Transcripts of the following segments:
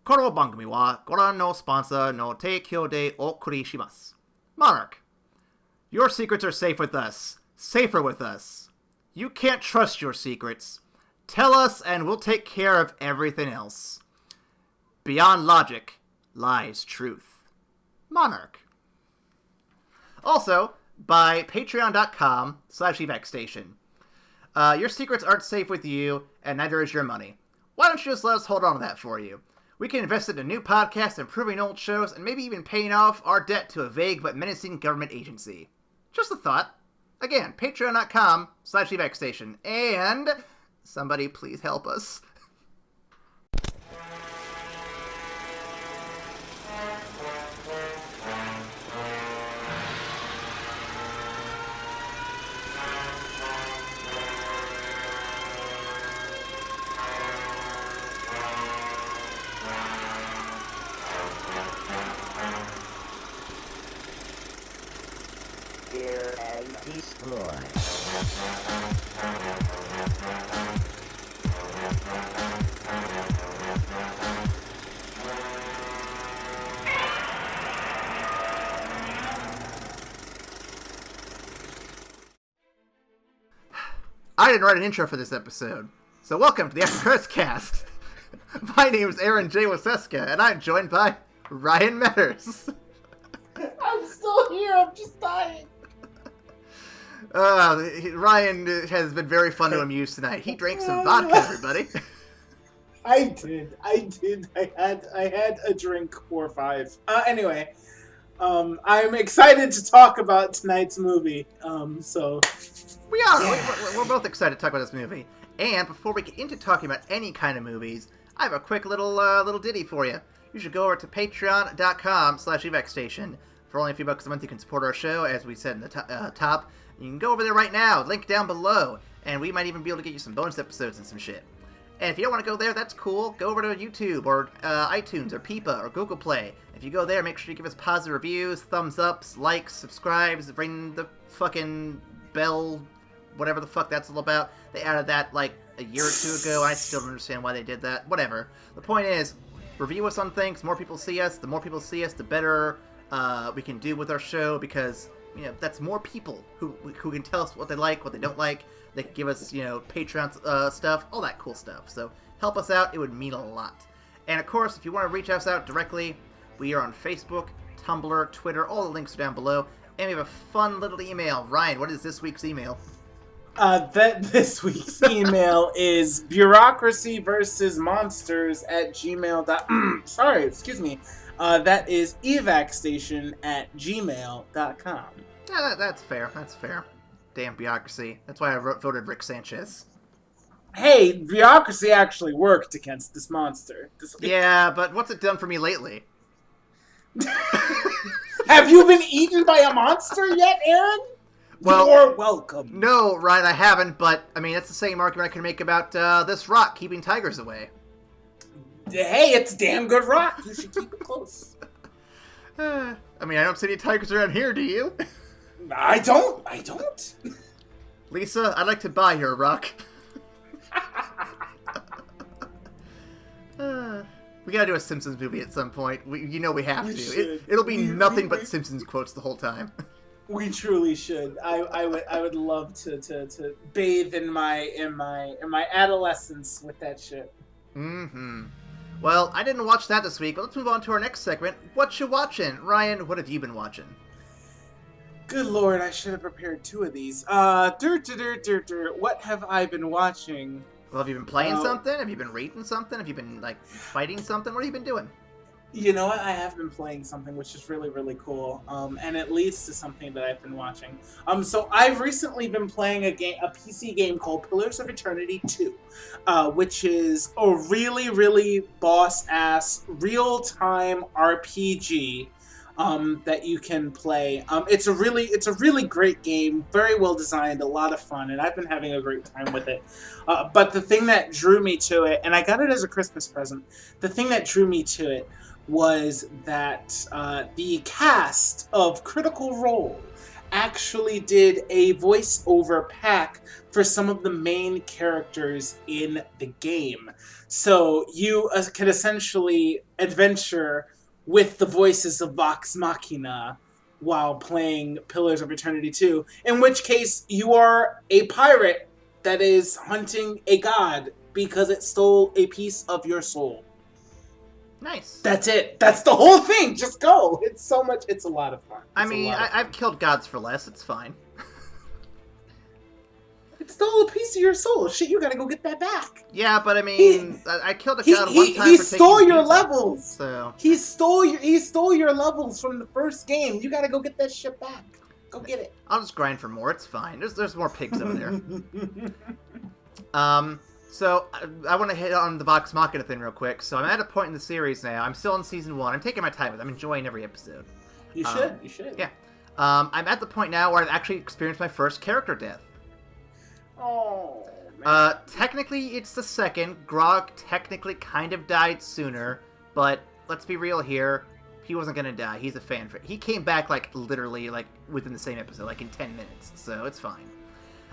この番組はご覧のスポンサーの提供でお送りします。Monarch, your secrets are safe with us. Safer with us. You can't trust your secrets. Tell us and we'll take care of everything else. Beyond logic lies truth. Monarch. Also, by patreon.com/evacstation. Your secrets aren't safe with you, and neither is your money. Why don't you just let us hold on to that for you? We can invest in a new podcast, improving old shows, and maybe even paying off our debt to a vague but menacing government agency. Just a thought. Again, patreon.com/evacstation. And somebody please help us. I didn't write an intro for this episode, so welcome to the After Credits Cast. My name is Aaron J. Waseska, and I'm joined by Ryan Metters. I'm still here, I'm just dying. Ryan has been very fun to amuse tonight. He drank some vodka, everybody. I did. I had a drink or five. Anyway, I'm excited to talk about tonight's movie. We are. Yeah. We're both excited to talk about this movie. And before we get into talking about any kind of movies, I have a quick little ditty for you. You should go over to patreon.com/evacstation. For only a few bucks a month, you can support our show, as we said in the top. You can go over there right now, link down below, and we might even be able to get you some bonus episodes and some shit. And if you don't want to go there, that's cool. Go over to YouTube, or iTunes, or Peepa, or Google Play. If you go there, make sure you give us positive reviews, thumbs ups, likes, subscribes, ring the fucking bell, whatever the fuck that's all about. They added that like a year or two ago. I still don't understand why they did that. Whatever. The point is, review us on things. The more people see us, the more people see us, the better we can do with our show, because that's more people who can tell us what they like, what they don't like. They can give us Patreon stuff, all that cool stuff. So help us out. It would mean a lot. And of course, if you want to reach us out directly, we are on Facebook, Tumblr, Twitter. All the links are down below. And we have a fun little email. Ryan, what is this week's email? This week's email is bureaucracyversusmonsters@gmail.com. Sorry, excuse me. That is evacstation@gmail.com. Yeah, that's fair. That's fair. Damn bureaucracy. That's why I voted Rick Sanchez. Hey, bureaucracy actually worked against this monster. Yeah, but what's it done for me lately? Have you been eaten by a monster yet, Aaron? Well, you're welcome. No, Ryan, I haven't, but, I mean, that's the same argument I can make about this rock keeping tigers away. Hey, it's damn good rock. You should keep it close. I mean, I don't see any tigers around here, do you? I don't. Lisa, I'd like to buy your rock. We gotta do a Simpsons movie at some point. We have to. It'll be nothing but Simpsons quotes the whole time. We truly should. I would love to bathe in my adolescence with that shit. Mm-hmm. Well, I didn't watch that this week, but let's move on to our next segment. What you watching? Ryan, what have you been watching? Good lord, I should have prepared two of these. What have I been watching? Well, have you been playing something? Have you been reading something? Have you been, fighting something? What have you been doing? You know what? I have been playing something which is really, really cool, and it leads to something that I've been watching. So I've recently been playing a PC game called Pillars of Eternity 2, which is a really, really boss-ass, real-time RPG that you can play. It's a really great game, very well designed, a lot of fun, and I've been having a great time with it. But the thing that drew me to it, and I got it as a Christmas present, the thing that drew me to it was that the cast of Critical Role actually did a voiceover pack for some of the main characters in the game. So you can essentially adventure with the voices of Vox Machina while playing Pillars of Eternity 2, in which case you are a pirate that is hunting a god because it stole a piece of your soul. Nice. That's it. That's the whole thing. Just go. It's so much. It's a lot of fun. I've killed gods for less. It's fine. It stole a piece of your soul. Shit, you gotta go get that back. Yeah, but I mean, I killed a god one time he for stole taking your pizza, levels. So he stole your levels from the first game. You gotta go get that shit back. Go get it. I'll just grind for more. It's fine. There's more pigs over there. So I want to hit on the Vox Machina thing real quick. So I'm at a point in the series now. I'm still in season 1. I'm taking my time with it. I'm enjoying every episode. You should. You should. Yeah. I'm at the point now where I've actually experienced my first character death. Oh, man. Technically, it's the second. Grog technically kind of died sooner, but let's be real here. He wasn't gonna die. He's a fan. He came back, literally, within the same episode, in 10 minutes, so it's fine.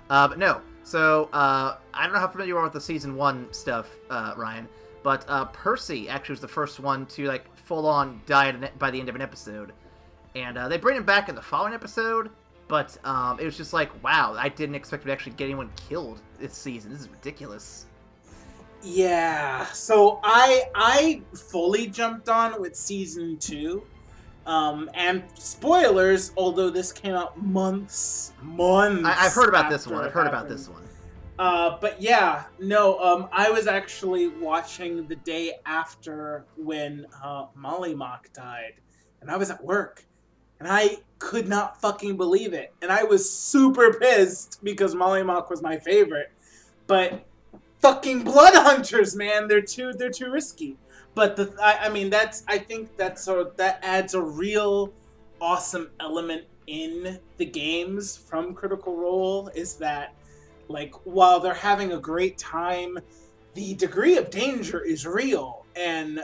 But no. So, I don't know how familiar you are with the Season 1 stuff, Ryan, but Percy actually was the first one to, full-on die by the end of an episode. And they bring him back in the following episode, but it was just wow, I didn't expect to actually get anyone killed this season. This is ridiculous. Yeah, so I fully jumped on with Season 2. And spoilers, although this came out months. I've heard about this one. But yeah, no, I was actually watching the day after when Molly Mock died, and I was at work, and I could not fucking believe it, and I was super pissed because Molly Mock was my favorite, but fucking blood hunters, man, they're too risky. But I think that adds a real awesome element in the games from Critical Role, is that while they're having a great time, the degree of danger is real, and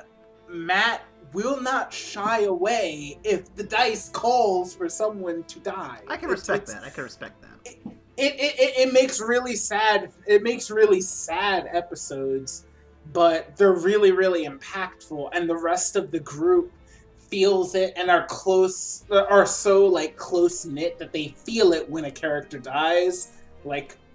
Matt will not shy away if the dice calls for someone to die. I can respect that. It makes really sad. It makes really sad episodes, but they're really, really impactful, and the rest of the group feels it and are so close knit that they feel it when a character dies.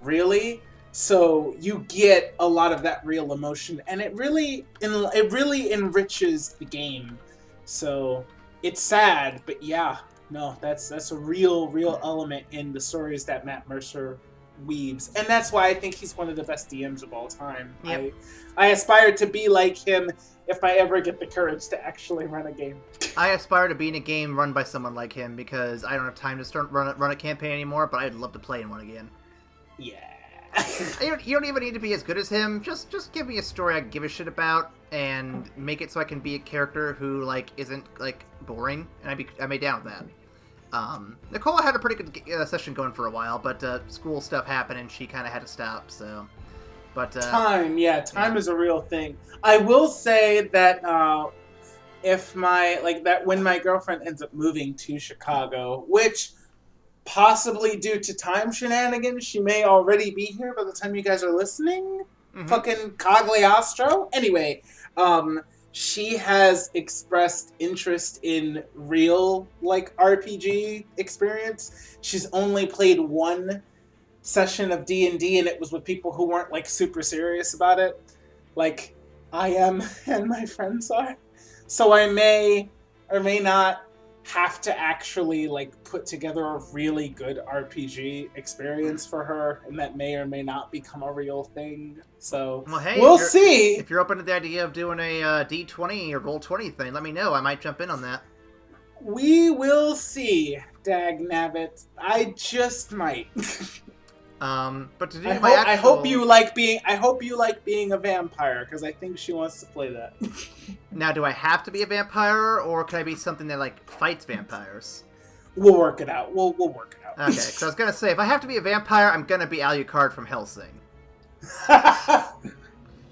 Really? So you get a lot of that real emotion, and it really enriches the game. So it's sad, but yeah, no, that's a real element in the stories that Matt Mercer weaves, and that's why I think he's one of the best DMs of all time. Yep. I aspire to be like him if I ever get the courage to actually run a game. I aspire to be in a game run by someone like him because I don't have time to run a campaign anymore, but I'd love to play in one again. Yeah. You don't even need to be as good as him. Just give me a story I give a shit about, and make it so I can be a character who isn't boring, and I'd be down with that. Nicole had a pretty good session going for a while, but school stuff happened and she kind of had to stop. So, but time is a real thing. I will say that if when my girlfriend ends up moving to Chicago, which possibly due to time shenanigans, she may already be here by the time you guys are listening. Mm-hmm. Fucking Cagliostro. Anyway, she has expressed interest in real RPG experience. She's only played one session of D&D, and it was with people who weren't super serious about it, like I am and my friends are. So I may or may not have to actually put together a really good RPG experience for her, and that may or may not become a real thing. So we'll see. If you're open to the idea of doing a D20 or Roll20 thing, let me know. I might jump in on that. We will see, Dagnabbit. I just might. But to do I hope you like being a vampire, because I think she wants to play that. Now, do I have to be a vampire, or can I be something that fights vampires? We'll work it out. We'll work it out. Okay, so I was gonna say, if I have to be a vampire, I'm gonna be Alucard from Hellsing.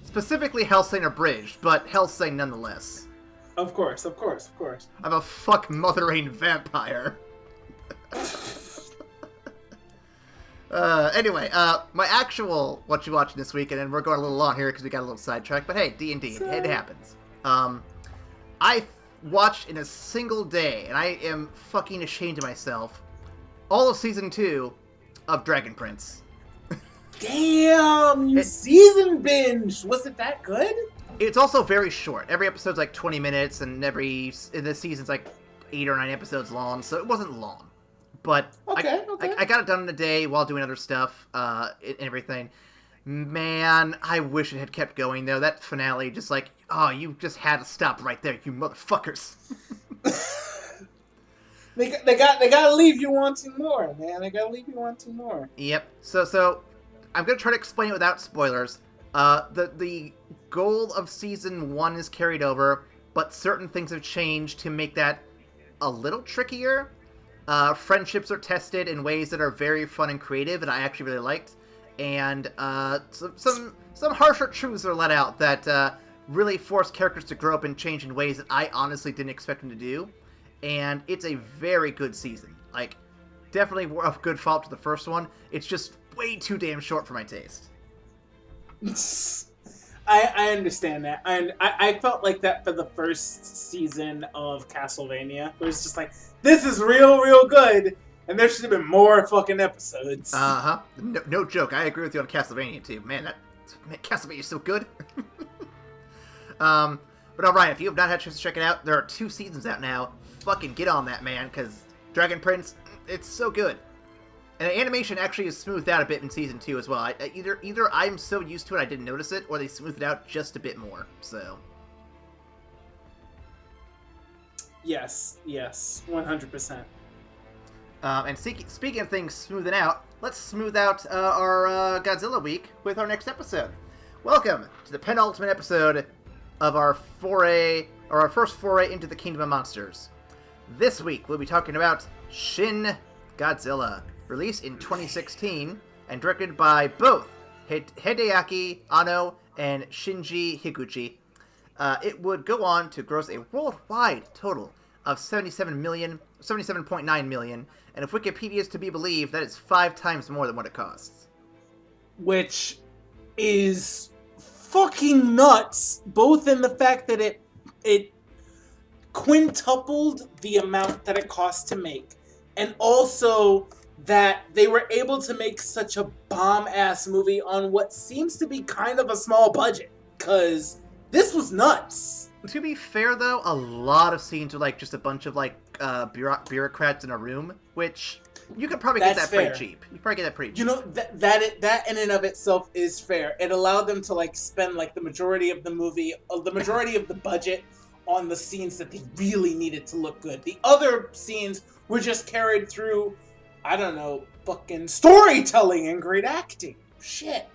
Specifically Hellsing Abridged, but Hellsing nonetheless. Of course. I'm a fuck-mothering vampire. Anyway, my actual what you watching this weekend, and we're going a little long here because we got a little sidetracked, but hey, D&D, it happens. I watched in a single day, and I am fucking ashamed of myself, all of Season 2 of Dragon Prince. Damn, season binge. Was it that good? It's also very short. Every episode's like 20 minutes, and the season's like 8 or 9 episodes long, so it wasn't long. But okay. I got it done in a day while doing other stuff and everything. Man, I wish it had kept going, though. That finale, just like, oh, you just had to stop right there, you motherfuckers. They gotta leave you wanting more, man. They gotta leave you wanting more. Yep. So I'm gonna try to explain it without spoilers. The goal of Season 1 is carried over, but certain things have changed to make that a little trickier. Friendships are tested in ways that are very fun and creative, and I actually really liked. And some harsher truths are let out that really force characters to grow up and change in ways that I honestly didn't expect them to do. And it's a very good season. Like, definitely a good follow-up to the first one. It's just way too damn short for my taste. I understand that. I felt like that for the first season of Castlevania. It was just like, this is real good, and there should have been more fucking episodes. Uh-huh. No joke. I agree with you on Castlevania, too. Man, Castlevania's so good. But alright, if you have not had a chance to check it out, there are 2 seasons out now. Fucking get on that, man, because Dragon Prince, it's so good. And the animation actually is smoothed out a bit in Season 2 as well. Either I'm so used to it I didn't notice it, or they smoothed it out just a bit more, so... Yes, 100%. And speaking of things smoothing out, let's smooth out our Godzilla week with our next episode. Welcome to the penultimate episode of our first foray into the Kingdom of Monsters. This week we'll be talking about Shin Godzilla, released in 2016 and directed by both Hideaki Anno and Shinji Higuchi. It would go on to gross a worldwide total of $77.9 million, and if Wikipedia is to be believed, that is 5 times more than what it costs. Which is fucking nuts, both in the fact that it quintupled the amount that it cost to make, and also that they were able to make such a bomb-ass movie on what seems to be kind of a small budget, because this was nuts. To be fair, though, a lot of scenes are like just a bunch of like bureaucrats in a room, which you could probably get that pretty cheap. You probably get that pretty cheap. You know, that in and of itself is fair. It allowed them to like spend like the majority of the movie, the majority of the budget on the scenes that they really needed to look good. The other scenes were just carried through, I don't know, fucking storytelling and great acting. Shit.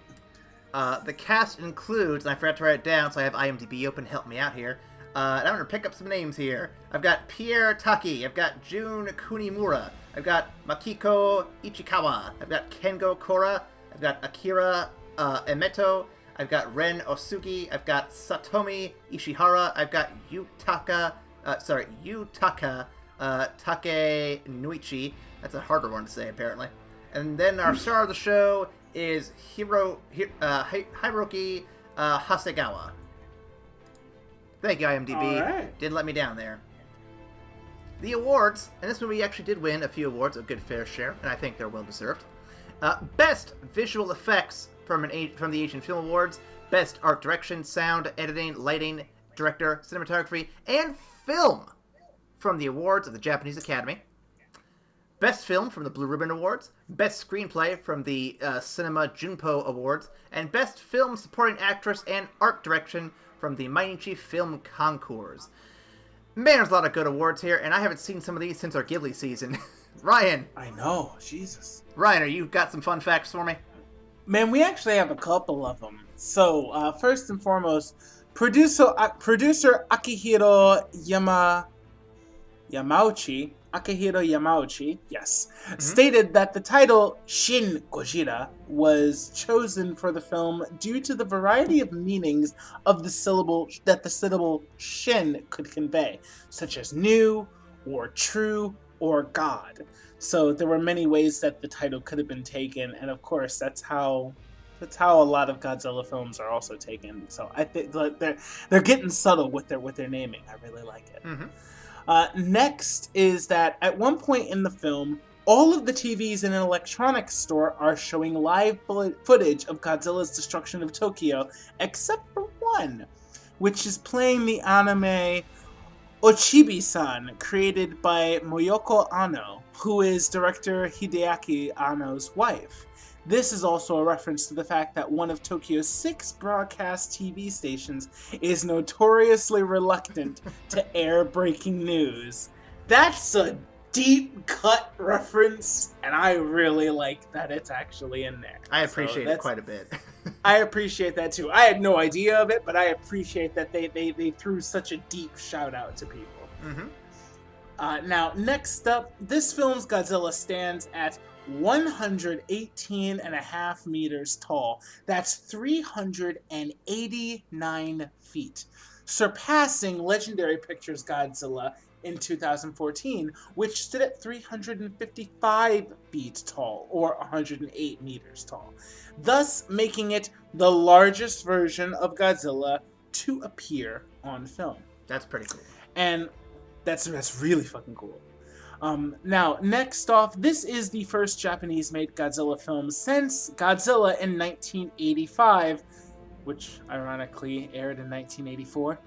The cast includes, and I forgot to write it down, so I have IMDb open to help me out here. And I'm going to pick up some names here. I've got Pierre Taki, I've got Jun Kunimura, I've got Makiko Ichikawa, I've got Kengo Kora, I've got Akira Emeto, I've got Ren Osugi, I've got Satomi Ishihara, I've got Yutaka Take Nuichi. That's a harder one to say, apparently. And then our star of the show is Hiroki Hasegawa. Thank you, IMDb. Right. Didn't let me down there. The awards, and this movie actually did win a few awards, a good fair share, and I think they're well deserved. Best visual effects from the Asian Film Awards, best art direction, sound, editing, lighting, director, cinematography, and film from the awards of the Japanese Academy. Best Film from the Blue Ribbon Awards, Best Screenplay from the Cinema Junpo Awards, and Best Film Supporting Actress and Art Direction from the Mainichi Film Concours. Man, there's a lot of good awards here, and I haven't seen some of these since our Ghibli season. Ryan. I know, Jesus. Ryan, you got some fun facts for me? Man, we actually have a couple of them. So, first and foremost, producer Akihiro Yamauchi, yes, stated that the title Shin Godzilla was chosen for the film due to the variety of meanings of the syllable that the syllable Shin could convey, such as new, or true, or God. So there were many ways that the title could have been taken, and of course that's how a lot of Godzilla films are also taken. So I think they're getting subtle with their naming. I really like it. Next is that at one point in the film, all of the TVs in an electronics store are showing live footage of Godzilla's destruction of Tokyo, except for one, which is playing the anime Ochibi-san, created by Moyoko Anno, who is director Hideaki Anno's wife. This is also a reference to the fact that one of Tokyo's 6 broadcast TV stations is notoriously reluctant to air breaking news. That's a deep cut reference, and I really like that it's actually in there. I appreciate it quite a bit. I appreciate that too. I had no idea of it, but I appreciate that they threw such a deep shout out to people. Now, next up, this film's Godzilla stands at 118.5 meters tall. That's 389 feet, surpassing Legendary Pictures' Godzilla in 2014, which stood at 355 feet tall, or 108 meters tall, thus making it the largest version of Godzilla to appear on film. That's pretty cool. And that's really fucking cool. Now, next off, this is the first Japanese-made Godzilla film since Godzilla in 1985, which ironically aired in 1984,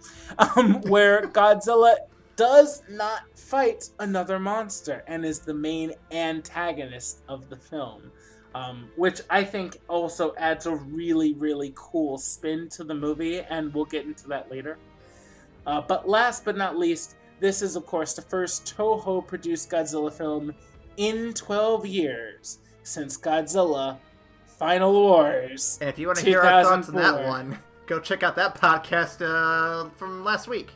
where Godzilla does not fight another monster and is the main antagonist of the film, which I think also adds a really, really cool spin to the movie, and we'll get into that later. But last but not least, this is, of course, the first Toho-produced Godzilla film in 12 years since Godzilla Final Wars. And if you want to hear our thoughts on that one, go check out that podcast from last week.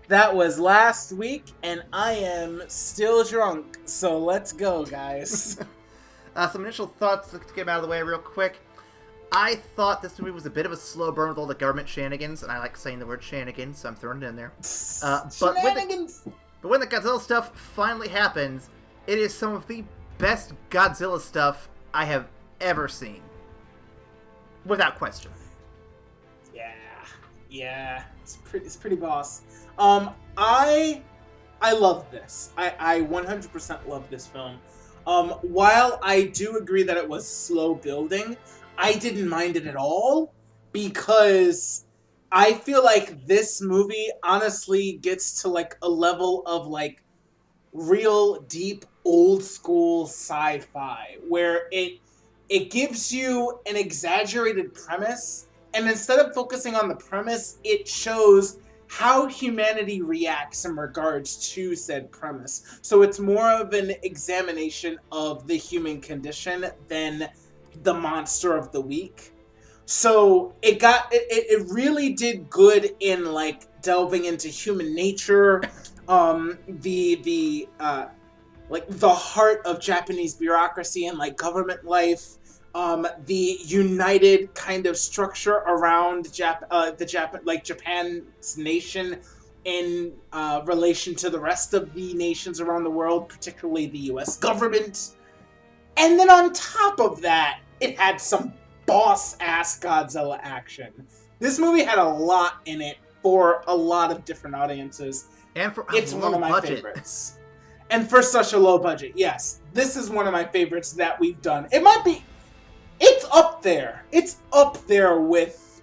That was last week, and I am still drunk, so let's go, guys. Some initial thoughts to get out of the way real quick. I thought this movie was a bit of a slow burn with all the government shenanigans, and I like saying the word shenanigans, so I'm throwing it in there. But when the Godzilla stuff finally happens, it is some of the best Godzilla stuff I have ever seen. Without question. Yeah, it's pretty boss. I love this. I 100% love this film. While I do agree that it was slow building, I didn't mind it at all, because I feel like this movie honestly gets to like a level of like real deep old school sci-fi where it gives you an exaggerated premise, and instead of focusing on the premise, it shows how humanity reacts in regards to said premise. So it's more of an examination of the human condition than the monster of the week. So it really did good in like delving into human nature, the heart of Japanese bureaucracy and like government life, the united kind of structure around Japan's nation in relation to the rest of the nations around the world, particularly the U.S. government. And then on top of that, it had some boss-ass Godzilla action. This movie had a lot in it for a lot of different audiences. And for it's a one low of my budget. favorites. And for such a low budget, yes. This is one of my favorites that we've done. It's up there. It's up there with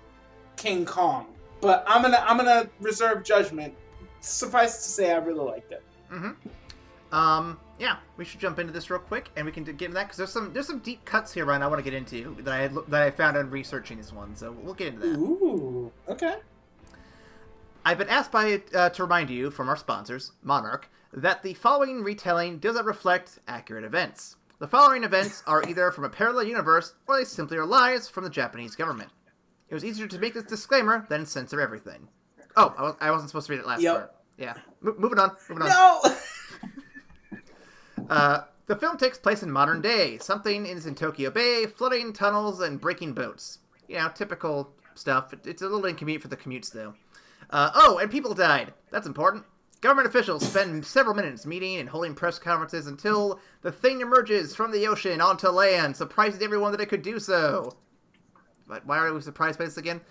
King Kong. But I'm gonna reserve judgment. Suffice to say, I really liked it. Yeah, we should jump into this real quick, and we can get into that, because there's some deep cuts here, Ryan, I want to get into that I found on researching this one, so we'll get into that. Ooh, okay. I've been asked to remind you, from our sponsors, Monarch, that the following retelling doesn't reflect accurate events. The following events are either from a parallel universe, or they simply are lies from the Japanese government. It was easier to make this disclaimer than censor everything. Oh, I wasn't supposed to read it last part. Yeah. Moving on. No! The film takes place in modern day. Something is in Tokyo Bay, flooding tunnels and breaking boats. You know, typical stuff. It's a little inconvenient for the commutes, though. And people died. That's important. Government officials spend several minutes meeting and holding press conferences until the thing emerges from the ocean onto land, surprising everyone that it could do so. But why are we surprised by this again?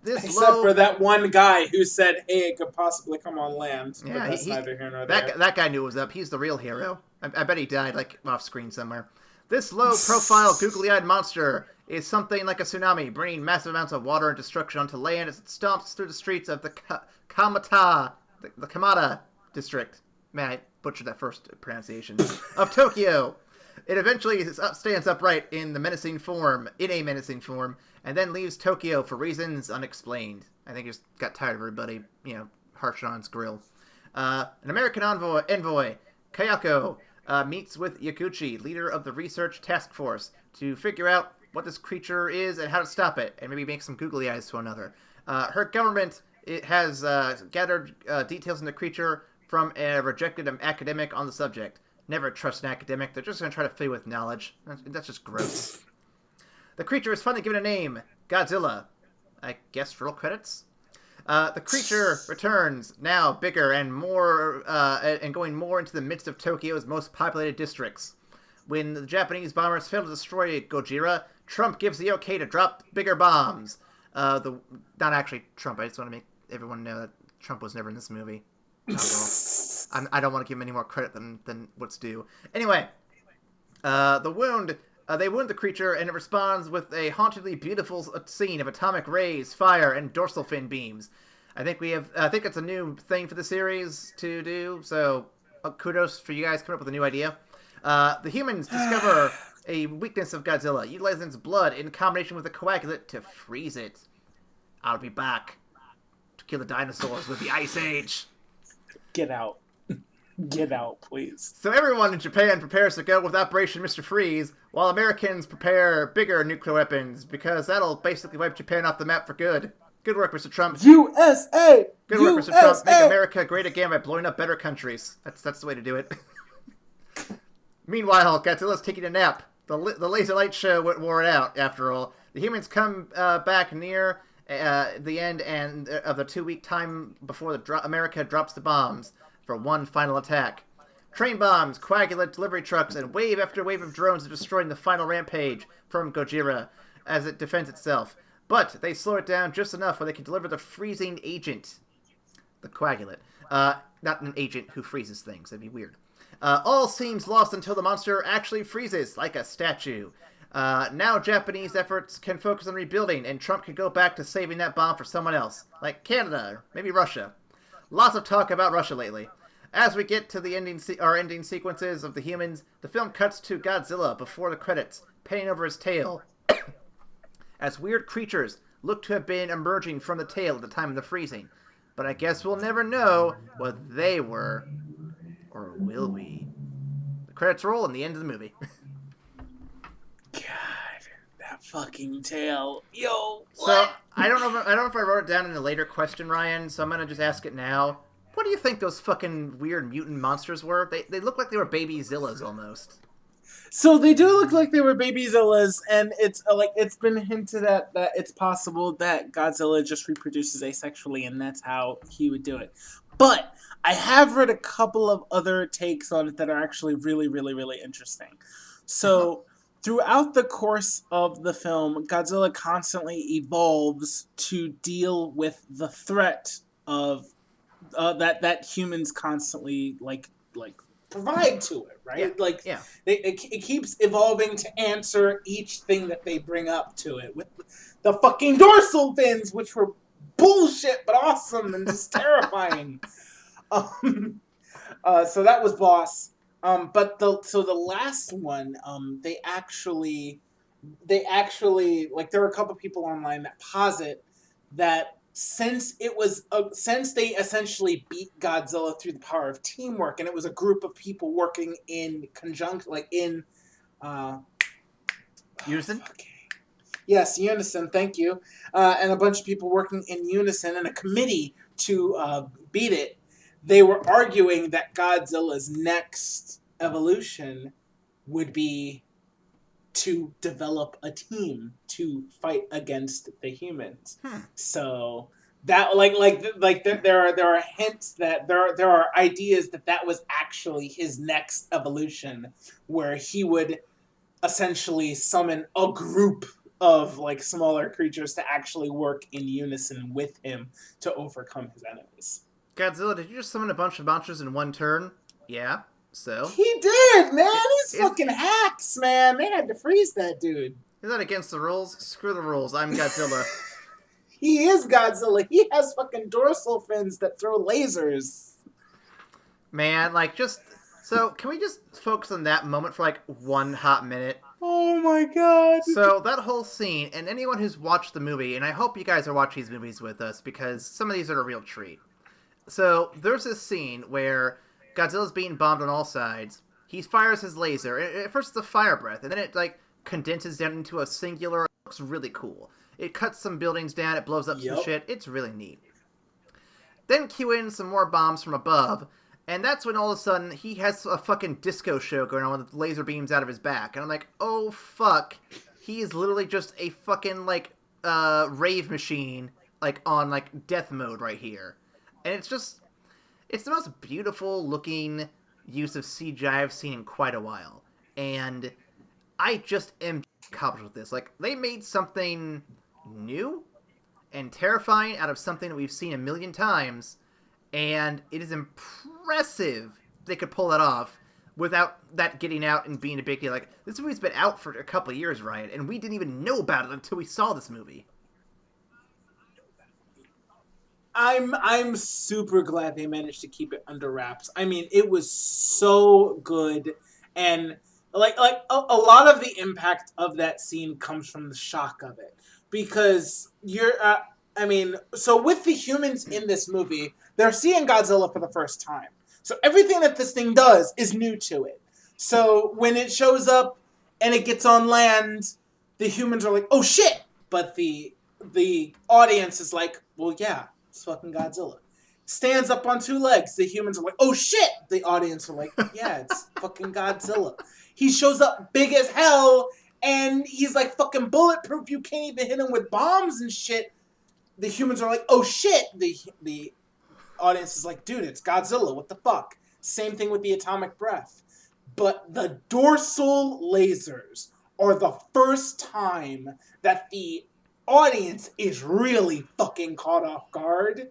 Except for that one guy who said, hey, it could possibly come on land. Yeah, but that's neither here nor there. That guy knew it was up. He's the real hero. I bet he died, like, off screen somewhere. This low-profile, googly-eyed monster is something like a tsunami, bringing massive amounts of water and destruction onto land as it stomps through the streets of the Kamata district. Man, I butchered that first pronunciation. Of Tokyo. It eventually stands upright in a menacing form, and then leaves Tokyo for reasons unexplained. I think he just got tired of everybody, harshing on his grill. An American envoy, Kyocho, meets with Hakushi, leader of the research task force, to figure out what this creature is and how to stop it, and maybe make some googly eyes to another. Her government has gathered details on the creature from a rejected academic on the subject. Never trust an academic. They're just going to try to fill you with knowledge. That's just gross. The creature is finally given a name, Godzilla. I guess roll credits? The creature returns, now bigger and more, and going more into the midst of Tokyo's most populated districts. When the Japanese bombers fail to destroy Gojira, Trump gives the okay to drop bigger bombs. Not actually Trump. I just want to make everyone know that Trump was never in this movie. I don't want to give him any more credit than what's due. Anyway, they wound the creature, and it responds with a hauntingly beautiful scene of atomic rays, fire, and dorsal fin beams. I think it's a new thing for the series to do, so kudos for you guys coming up with a new idea. The humans discover a weakness of Godzilla, utilizing its blood in combination with a coagulant to freeze it. I'll be back to kill the dinosaurs with the Ice Age. Get out. Get out, please. So everyone in Japan prepares to go with Operation Mr. Freeze, while Americans prepare bigger nuclear weapons, because that'll basically wipe Japan off the map for good. Good work, Mr. Trump. USA! Good work, Mr. Trump. Make America great again by blowing up better countries. That's the way to do it. Meanwhile, Godzilla's taking a nap. The laser light show wore it out, after all. The humans come back near the end of the 2-week time before America drops the bombs for one final attack. Train bombs, coagulant delivery trucks, and wave after wave of drones are destroying the final rampage from Gojira as it defends itself. But they slow it down just enough where they can deliver the freezing agent. The coagulant. Not an agent who freezes things. That'd be weird. All seems lost until the monster actually freezes like a statue. Now Japanese efforts can focus on rebuilding, and Trump can go back to saving that bomb for someone else, like Canada, or maybe Russia. Lots of talk about Russia lately. As we get to the ending sequences of the humans, the film cuts to Godzilla before the credits, panning over his tail, as weird creatures look to have been emerging from the tail at the time of the freezing. But I guess we'll never know what they were. Or will we? The credits roll and the end of the movie. God, that fucking tail. Yo, what? So, I don't know if I wrote it down in a later question, Ryan, so I'm going to just ask it now. What do you think those fucking weird mutant monsters were? They look like they were baby Zillas almost. So they do look like they were baby Zillas, and it's been hinted at that it's possible that Godzilla just reproduces asexually, and that's how he would do it. But I have read a couple of other takes on it that are actually really, really, really interesting. So throughout the course of the film, Godzilla constantly evolves to deal with the threat of that humans constantly like provide to it, right? It keeps evolving to answer each thing that they bring up to it with the fucking dorsal fins, which were bullshit but awesome and just terrifying. So that was boss. But the last one, they actually like, there are a couple people online that posit that since they essentially beat Godzilla through the power of teamwork, and it was a group of people working in conjunction, like in unison. Yes, unison. Thank you. And a bunch of people working in unison in a committee to beat it. They were arguing that Godzilla's next evolution would be to develop a team to fight against the humans. So that there are hints that there are ideas that was actually his next evolution, where he would essentially summon a group of like smaller creatures to actually work in unison with him to overcome his enemies. Godzilla, did you just summon a bunch of monsters in one turn? Yeah. So? He did, man! He's fucking hacks, man! They had to freeze that dude. Is that against the rules? Screw the rules. I'm Godzilla. He is Godzilla. He has fucking dorsal fins that throw lasers. Man, like, just... So, can we just focus on that moment for, like, 1 hot minute? Oh my god. So, that whole scene, and anyone who's watched the movie, and I hope you guys are watching these movies with us, because some of these are a real treat. So, there's this scene where Godzilla's being bombed on all sides. He fires his laser. At first, it's a fire breath, and then it, like, condenses down into a singular. It looks really cool. It cuts some buildings down, it blows up some shit. It's really neat. Then cue in some more bombs from above, and that's when all of a sudden he has a fucking disco show going on with laser beams out of his back. And I'm like, oh fuck. He is literally just a fucking, like, rave machine, like, on, like, death mode right here. And it's just, it's the most beautiful looking use of CGI I've seen in quite a while. And I just am accomplished with this. Like, they made something new and terrifying out of something that we've seen a million times, and it is impressive they could pull that off without that getting out and being a big deal. Like, this movie's been out for a couple of years, Ryan, and we didn't even know about it until we saw this movie. I'm super glad they managed to keep it under wraps. I mean, it was so good, and like a lot of the impact of that scene comes from the shock of it, because so with the humans in this movie, they're seeing Godzilla for the first time. So everything that this thing does is new to it. So when it shows up and it gets on land, the humans are like, "Oh shit!" But the audience is like, "Well, yeah, it's fucking Godzilla." Stands up on 2 legs. The humans are like, "Oh shit!" The audience are like, "Yeah, it's fucking Godzilla." He shows up big as hell, and he's like fucking bulletproof. You can't even hit him with bombs and shit. The humans are like, "Oh shit!" The audience is like, "Dude, it's Godzilla. What the fuck?" Same thing with the atomic breath. But the dorsal lasers are the first time that the audience is really fucking caught off guard,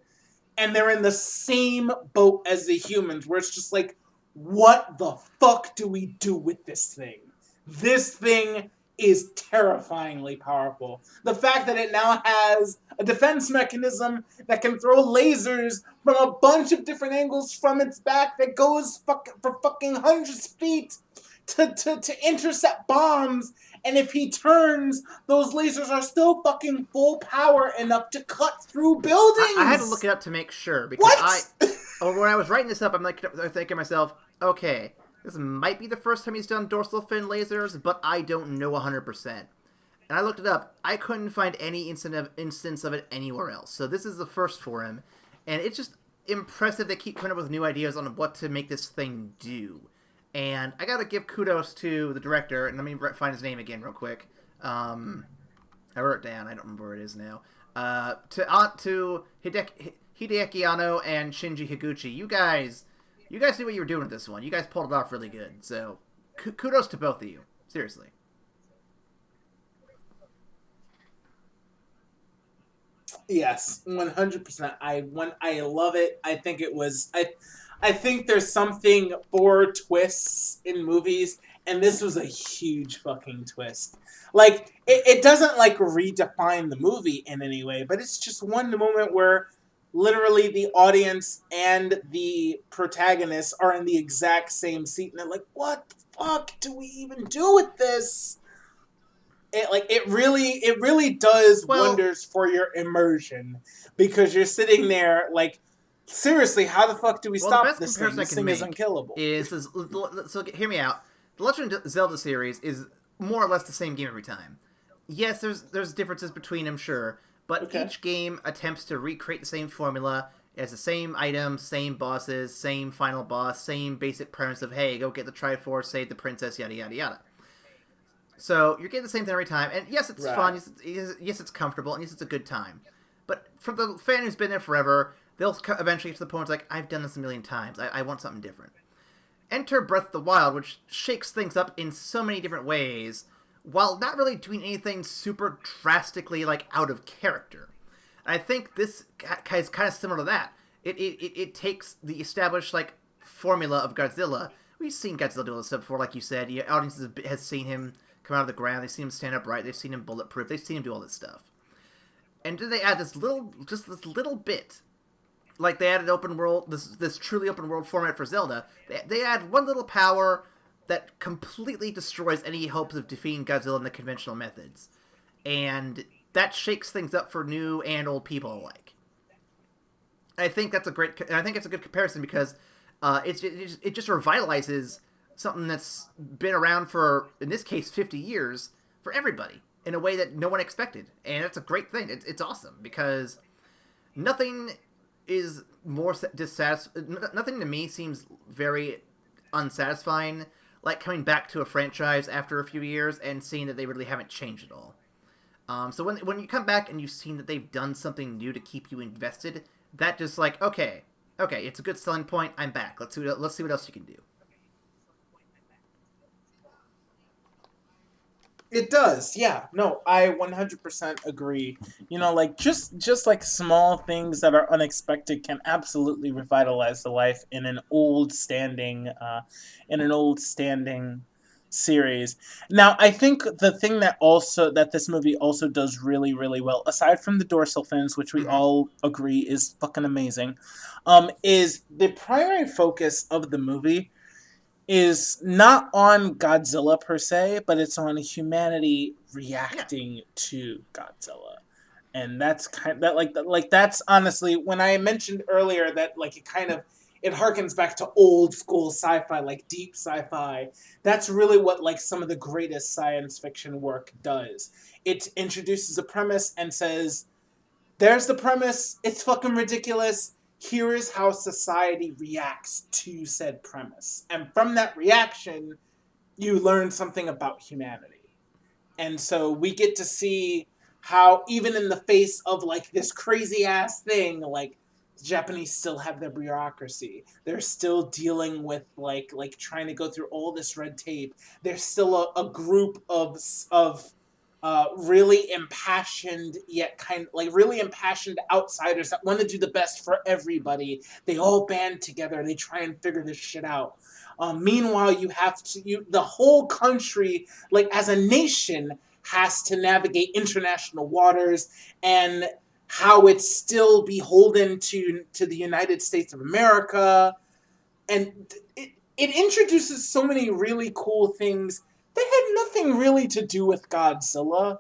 and they're in the same boat as the humans, where it's just like, what the fuck do we do with this thing? This thing is terrifyingly powerful. The fact that it now has a defense mechanism that can throw lasers from a bunch of different angles from its back that goes for fucking hundreds of feet to intercept bombs, and if he turns, those lasers are still fucking full power enough to cut through buildings. I had to look it up to make sure, because when I was writing this up, I'm like thinking to myself, okay, this might be the first time he's done dorsal fin lasers, but I don't know 100%. And I looked it up. I couldn't find any instance of it anywhere else. So this is the first for him. And it's just impressive they keep coming up with new ideas on what to make this thing do. And I gotta give kudos to the director, and let me find his name again real quick. I wrote it down. I don't remember where it is now. To Hideaki Anno and Shinji Higuchi. You guys knew what you were doing with this one. You guys pulled it off really good. So, kudos to both of you. Seriously. Yes, 100%. I love it. I think it was... I think there's something for twists in movies, and this was a huge fucking twist. Like, it doesn't, like, redefine the movie in any way, but it's just one moment where literally the audience and the protagonist are in the exact same seat, and they're like, what the fuck do we even do with this? It really does wonders for your immersion, because you're sitting there, like, seriously, how the fuck do we stop this thing? This thing is unkillable. So hear me out. The Legend of Zelda series is more or less the same game every time. Yes, there's differences between them, sure, but each game attempts to recreate the same formula. It has the same items, same bosses, same final boss, same basic premise of, hey, go get the Triforce, save the princess, yada yada yada. So you're getting the same thing every time, and yes, it's fun. Yes, it's comfortable, and yes, it's a good time. But for the fan who's been there forever, they'll eventually get to the point where it's like, I've done this a million times. I want something different. Enter Breath of the Wild, which shakes things up in so many different ways, while not really doing anything super drastically, like, out of character. And I think this is kind of similar to that. It takes the established, like, formula of Godzilla. We've seen Godzilla do all this stuff before, like you said. The audience has seen him come out of the ground. They've seen him stand upright. They've seen him bulletproof. They've seen him do all this stuff. And then they add this little bit. Like, they added open world, this truly open world format for Zelda. They add one little power that completely destroys any hopes of defeating Godzilla in the conventional methods. And that shakes things up for new and old people alike. I think it's a good comparison because it just revitalizes something that's been around for, in this case, 50 years for everybody in a way that no one expected. And it's a great thing. It's awesome because nothing is more nothing to me seems very unsatisfying like coming back to a franchise after a few years and seeing that they really haven't changed at all. So when you come back and you've seen that they've done something new to keep you invested, that just like, okay, it's a good selling point. I'm back. Let's see what else you can do. It does, yeah. No, I 100% agree. You know, like just like small things that are unexpected can absolutely revitalize the life in an old standing series. Now, I think the thing that this movie also does really, really well, aside from the dorsal fins, which we all agree is fucking amazing, is the primary focus of the movie is not on Godzilla per se, but it's on humanity reacting to Godzilla. And that's that's honestly, when I mentioned earlier that like it harkens back to old school sci-fi, like deep sci-fi. That's really what like some of the greatest science fiction work does. It introduces a premise and says, there's the premise, it's fucking ridiculous. Here is how society reacts to said premise. And from that reaction, you learn something about humanity. And so we get to see how even in the face of like this crazy ass thing, like the Japanese still have their bureaucracy. They're still dealing with like trying to go through all this red tape. There's still a group of really impassioned really impassioned outsiders that want to do the best for everybody. They all band together and they try and figure this shit out. Meanwhile, the whole country, like as a nation, has to navigate international waters and how it's still beholden to the United States of America. And it introduces so many really cool things that had nothing really to do with Godzilla,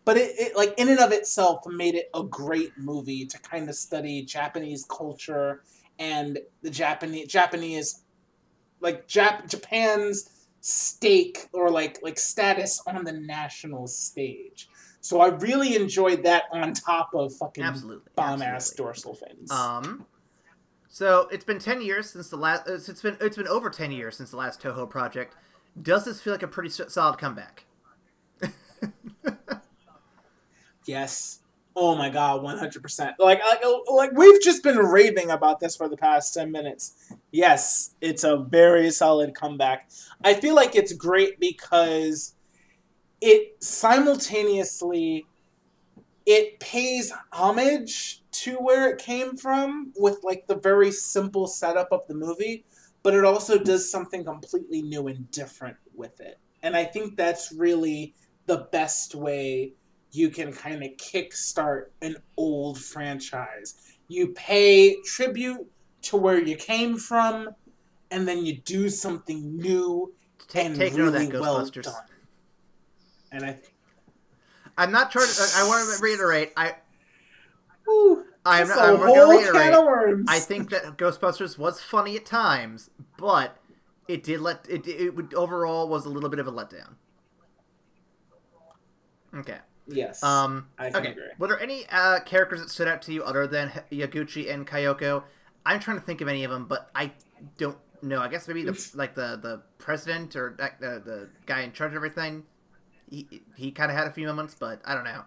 but it like in and of itself made it a great movie to kind of study Japanese culture and the Japanese like Japan's stake or like status on the national stage. So I really enjoyed that on top of fucking bomb-ass dorsal fins. So it's been 10 years since the last. It's been over 10 years since the last Toho project. Does this feel like a pretty solid comeback? Yes. Oh my god, 100%. Like we've just been raving about this for the past 10 minutes. Yes, it's a very solid comeback. I feel like it's great because it simultaneously pays homage to where it came from with like the very simple setup of the movie, but it also does something completely new and different with it. And I think that's really the best way you can kind of kickstart an old franchise. You pay tribute to where you came from, and then you do something new and really well done. And I'm not trying to. I want to reiterate. I'm going to reiterate. I think that Ghostbusters was funny at times, but it overall was a little bit of a letdown. Okay. Yes. I can agree. Were there any characters that stood out to you other than Yaguchi and Kyocho? I'm trying to think of any of them, but I don't know. I guess maybe the president or the guy in charge of everything. He kind of had a few moments, but I don't know.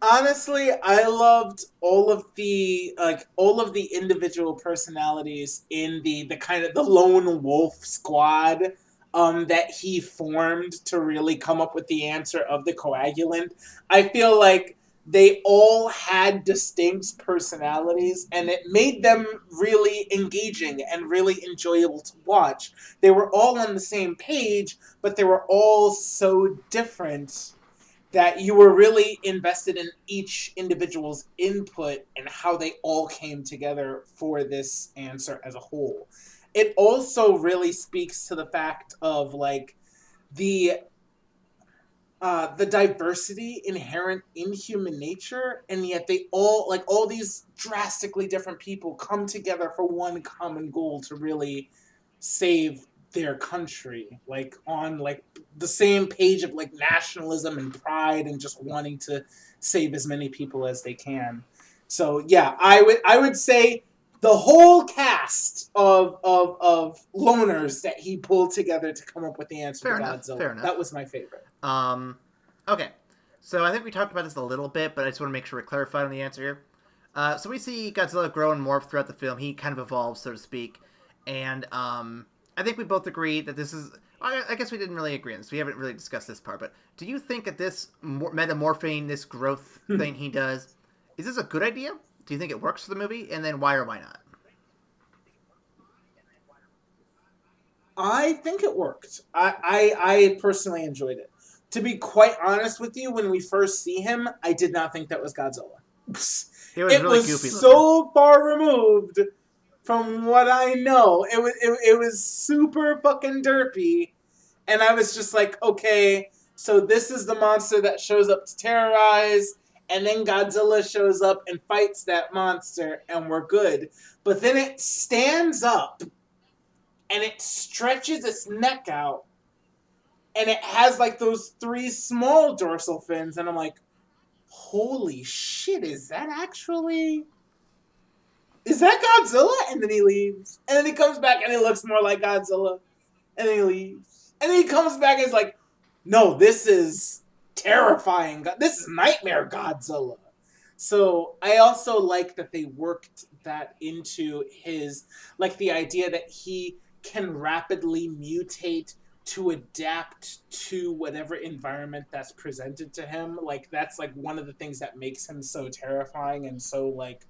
Honestly, I loved all of the individual personalities in the kind of the lone wolf squad that he formed to really come up with the answer of the coagulant. I feel like they all had distinct personalities and it made them really engaging and really enjoyable to watch. They were all on the same page, but they were all so different that you were really invested in each individual's input and how they all came together for this answer as a whole. It also really speaks to the fact of like the the diversity inherent in human nature, and yet they all like all these drastically different people come together for one common goal to really save their country, like on like the same page of like nationalism and pride and just wanting to save as many people as they can. So yeah, I would say the whole cast of loners that he pulled together to come up with the answer Fair to enough, Godzilla. fair enough. That was my favorite. Okay. So I think we talked about this a little bit, but I just want to make sure we're clarified on the answer here. So we see Godzilla grow and morph throughout the film. He kind of evolves, so to speak. And I think we both agree that this is... I guess we didn't really agree on this. We haven't really discussed this part. But do you think that this metamorphing, this growth thing he does, is this a good idea? Do you think it works for the movie? And then why or why not? I think it worked. I personally enjoyed it. To be quite honest with you, when we first see him, I did not think that was Godzilla. It was really goofy so far removed from what I know. It was super fucking derpy, and I was just like, okay, so this is the monster that shows up to terrorize, and then Godzilla shows up and fights that monster, and we're good. But then it stands up, and it stretches its neck out, and it has like those 3 small dorsal fins, and I'm like, holy shit, is that Godzilla? And then he leaves. And then he comes back and he looks more like Godzilla. And then he leaves. And then he comes back and is like, no, this is terrifying. This is Nightmare Godzilla. So I also like that they worked that into his, like the idea that he can rapidly mutate to adapt to whatever environment that's presented to him. Like that's like one of the things that makes him so terrifying and so like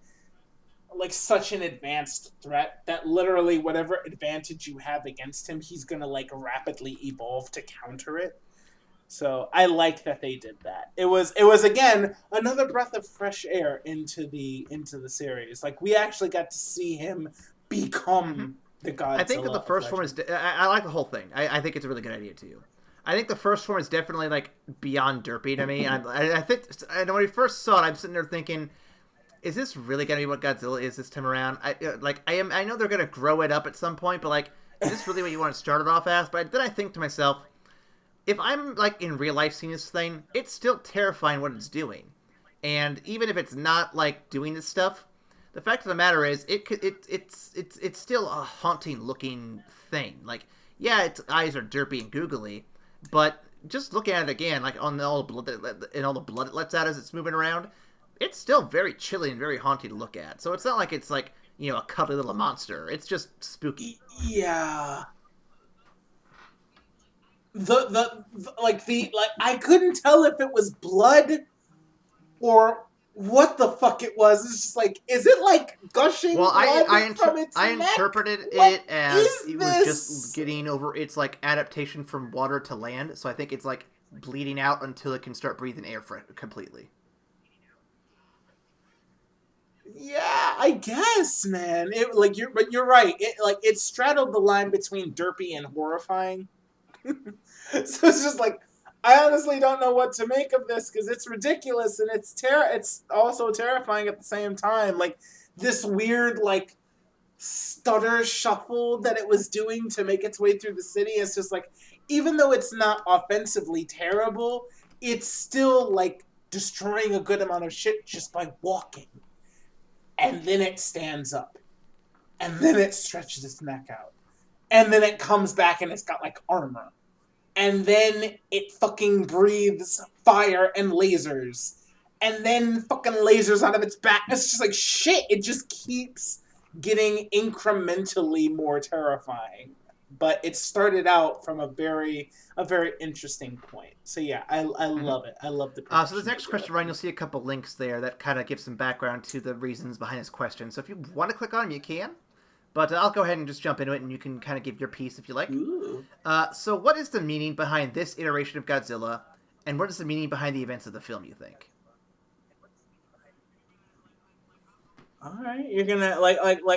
such an advanced threat that literally whatever advantage you have against him, he's gonna like rapidly evolve to counter it. So I like that they did that. It was again another breath of fresh air into the series. Like we actually got to see him become the Godzilla. I think that the first form is... I like the whole thing. I think it's a really good idea too. I think the first form is definitely like beyond derpy to me. I think when we first saw it, I'm sitting there thinking, is this really gonna be what Godzilla is this time around? I know they're gonna grow it up at some point, but like, is this really what you want to start it off as? But then I think to myself, if I'm like in real life seeing this thing, it's still terrifying what it's doing, and even if it's not like doing this stuff, the fact of the matter is, it's still a haunting looking thing. Like, yeah, its eyes are derpy and googly, but just look at it again, like on all the blood it lets out as it's moving around. It's still very chilly and very haunting to look at. So it's not like it's like, you know, a cuddly little monster. It's just spooky. Yeah. I couldn't tell if it was blood or what the fuck it was. It's just like, is it like gushing blood from its neck? I interpreted it as it was just getting over its like adaptation from water to land. So I think it's like bleeding out until it can start breathing air completely. Yeah, I guess, man. But you're right. It straddled the line between derpy and horrifying. So it's just like, I honestly don't know what to make of this because it's ridiculous and it's also terrifying at the same time. Like this weird like stutter shuffle that it was doing to make its way through the city. It's just like, even though it's not offensively terrible, it's still like destroying a good amount of shit just by walking. And then it stands up. And then it stretches its neck out. And then it comes back and it's got like armor. And then it fucking breathes fire and lasers. and then fucking lasers out of its back. It's just like shit. It just keeps getting incrementally more terrifying. But it started out from a very interesting point. So yeah, I love it. I love the. So this next question, Ryan, you'll see a couple links there that kind of give some background to the reasons behind this question. So if you want to click on them, you can. But I'll go ahead and just jump into it, and you can kind of give your piece if you like. So what is the meaning behind this iteration of Godzilla, and what is the meaning behind the events of the film, you think? All right, you're gonna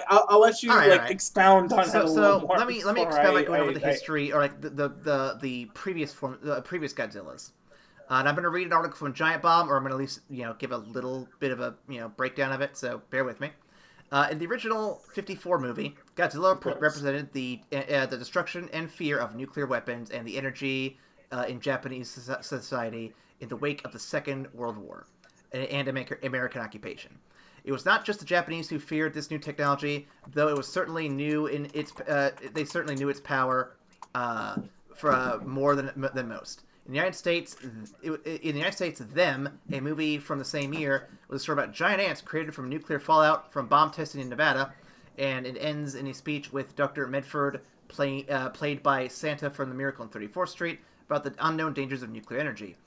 I'll let you expound on it a little more. Let me expound by going over the history or like the previous Godzillas. And I'm gonna read an article from Giant Bomb, or I'm gonna at least give a little bit of a breakdown of it. So bear with me. In the original '54 movie, Godzilla represented the destruction and fear of nuclear weapons and the energy in Japanese society in the wake of the Second World War and American occupation. It was not just the Japanese who feared this new technology, though it was certainly new in its. They certainly knew its power for more than most. In the United States, Them, a movie from the same year, was a story about giant ants created from nuclear fallout from bomb testing in Nevada, and it ends in a speech with Dr. Medford, played by Santa from The Miracle on 34th Street, about the unknown dangers of nuclear energy.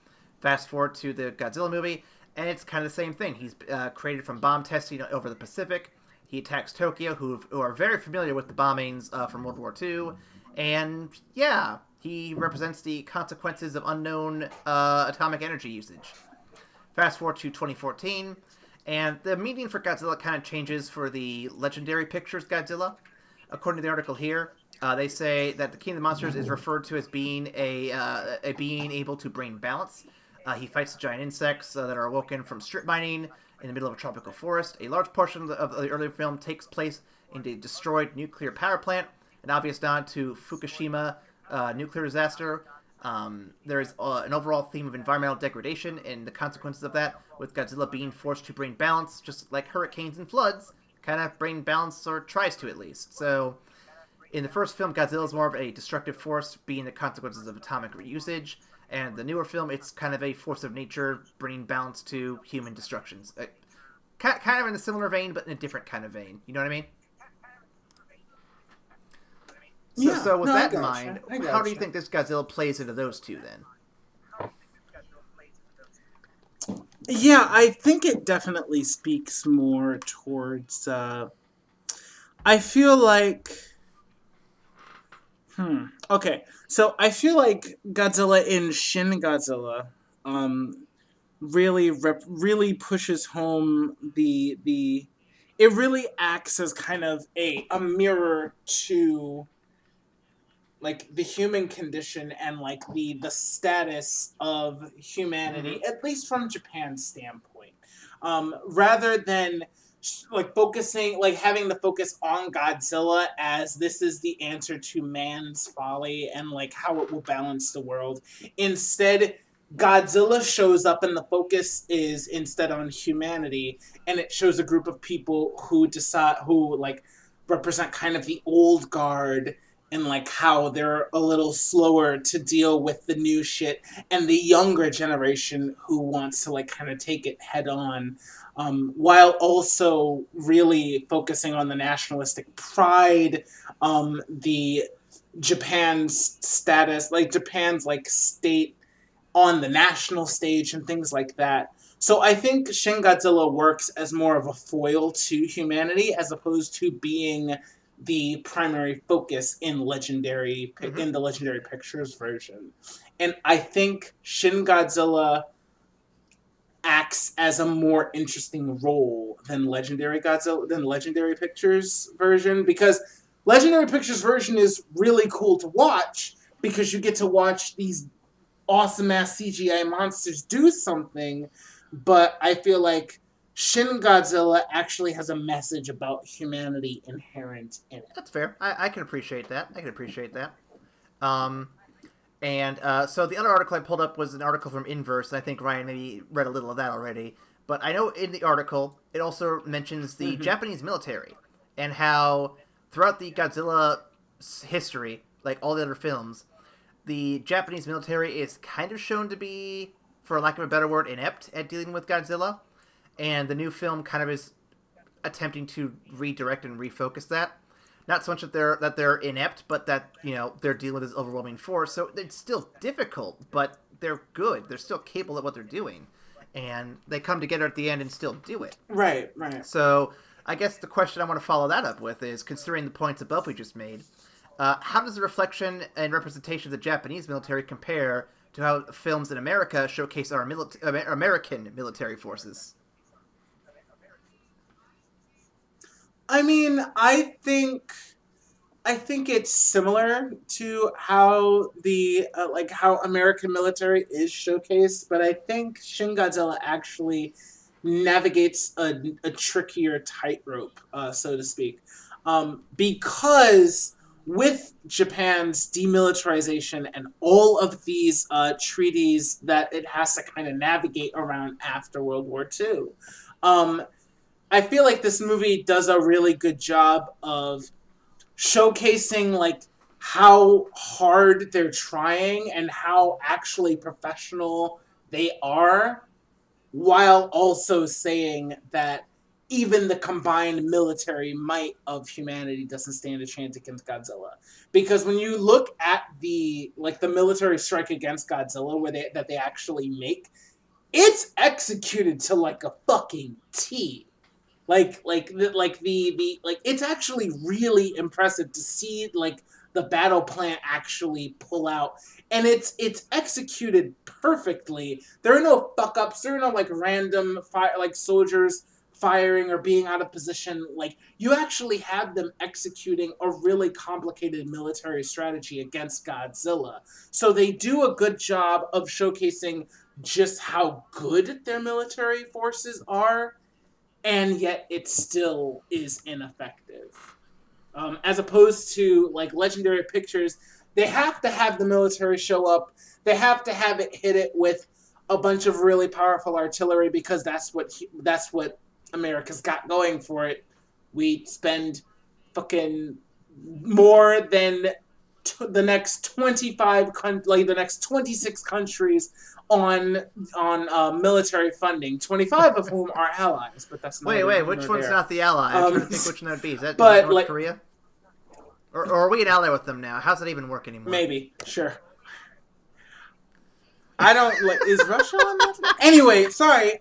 Fast forward to the Godzilla movie, and it's kind of the same thing. He's created from bomb testing over the Pacific. He attacks Tokyo, who are very familiar with the bombings from World War II, and yeah, he represents the consequences of unknown atomic energy usage. Fast forward to 2014, and the meaning for Godzilla kind of changes for the Legendary Pictures Godzilla. According to the article here, they say that the King of the Monsters is referred to as being a being able to bring balance. He fights the giant insects that are awoken from strip mining in the middle of a tropical forest. A large portion of the earlier film takes place in a destroyed nuclear power plant, an obvious nod to Fukushima nuclear disaster. There is an overall theme of environmental degradation and the consequences of that, with Godzilla being forced to bring balance, just like hurricanes and floods kind of bring balance, or tries to at least. So in the first film, Godzilla is more of a destructive force, being the consequences of atomic reusage. And the newer film, it's kind of a force of nature, bringing balance to human destructions. Kind of in a similar vein, but in a different kind of vein. You know what I mean? So with that in mind, how do you think this Godzilla plays into those two, then? Yeah, I think it definitely speaks more towards... I feel like... Okay, so I feel like Godzilla in Shin Godzilla really pushes home the it really acts as kind of a mirror to like the human condition and like the status of humanity, at least from Japan's standpoint, rather than like focusing, like having the focus on Godzilla as this is the answer to man's folly and like how it will balance the world. Instead, Godzilla shows up and the focus is instead on humanity, and it shows a group of people who like represent kind of the old guard and like how they're a little slower to deal with the new shit, and the younger generation who wants to like kind of take it head on. While also really focusing on the nationalistic pride, the Japan's status, like Japan's like state on the national stage and things like that. So I think Shin Godzilla works as more of a foil to humanity as opposed to being the primary focus in the Legendary Pictures version. And I think Shin Godzilla acts as a more interesting role than Legendary Pictures version, because Legendary Pictures version is really cool to watch because you get to watch these awesome ass CGI monsters do something, but I feel like Shin Godzilla actually has a message about humanity inherent in it. That's fair. I can appreciate that. So the other article I pulled up was an article from Inverse, and I think Ryan maybe read a little of that already. But I know in the article, it also mentions the Japanese military, and how throughout the Godzilla history, like all the other films, the Japanese military is kind of shown to be for lack of a better word, inept at dealing with Godzilla. And the new film kind of is attempting to redirect and refocus that. Not so much that they're inept, but that, you know, they're dealing with this overwhelming force. So it's still difficult, but they're good. They're still capable of what they're doing. And they come together at the end and still do it. Right. So I guess the question I want to follow that up with is, considering the points above we just made, how does the reflection and representation of the Japanese military compare to how films in America showcase our American military forces? I mean, I think it's similar to how the how American military is showcased, but I think Shin Godzilla actually navigates a trickier tightrope, so to speak, because with Japan's demilitarization and all of these treaties that it has to kind of navigate around after World War II. I feel like this movie does a really good job of showcasing like how hard they're trying and how actually professional they are, while also saying that even the combined military might of humanity doesn't stand a chance against Godzilla. Because when you look at the military strike against Godzilla that they actually make, it's executed to like a fucking T. It's actually really impressive to see like the battle plan actually pull out, and it's executed perfectly. There are no fuck ups. There are no like random soldiers firing or being out of position. Like, you actually have them executing a really complicated military strategy against Godzilla. So they do a good job of showcasing just how good their military forces are, and yet it still is ineffective. As opposed to like Legendary Pictures, they have to have the military show up. They have to have it hit it with a bunch of really powerful artillery, because that's what America's got going for it. We spend fucking more than the next 26 countries on military funding, 25 of whom are allies, but that's not. Wait, which one's not the ally? I'm trying to think which one that would be. Is that North Korea? Or are we an ally with them now? How's that even work anymore? Maybe, sure. I don't is Russia on that? Anyway, sorry.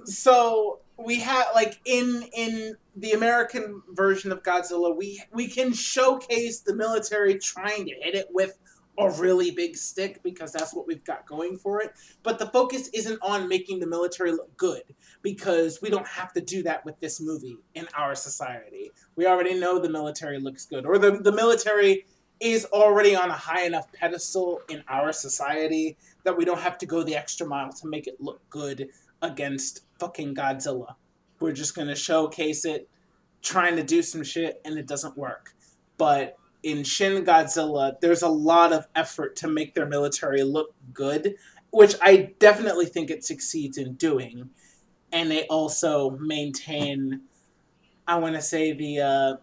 So we have in the American version of Godzilla, we can showcase the military trying to hit it with a really big stick, because that's what we've got going for it. But the focus isn't on making the military look good, because we don't have to do that with this movie in our society. We already know the military looks good, or the military is already on a high enough pedestal in our society that we don't have to go the extra mile to make it look good against fucking Godzilla. We're just going to showcase it, trying to do some shit, and it doesn't work. But in Shin Godzilla, there's a lot of effort to make their military look good, which I definitely think it succeeds in doing. And they also maintain, I want to say, the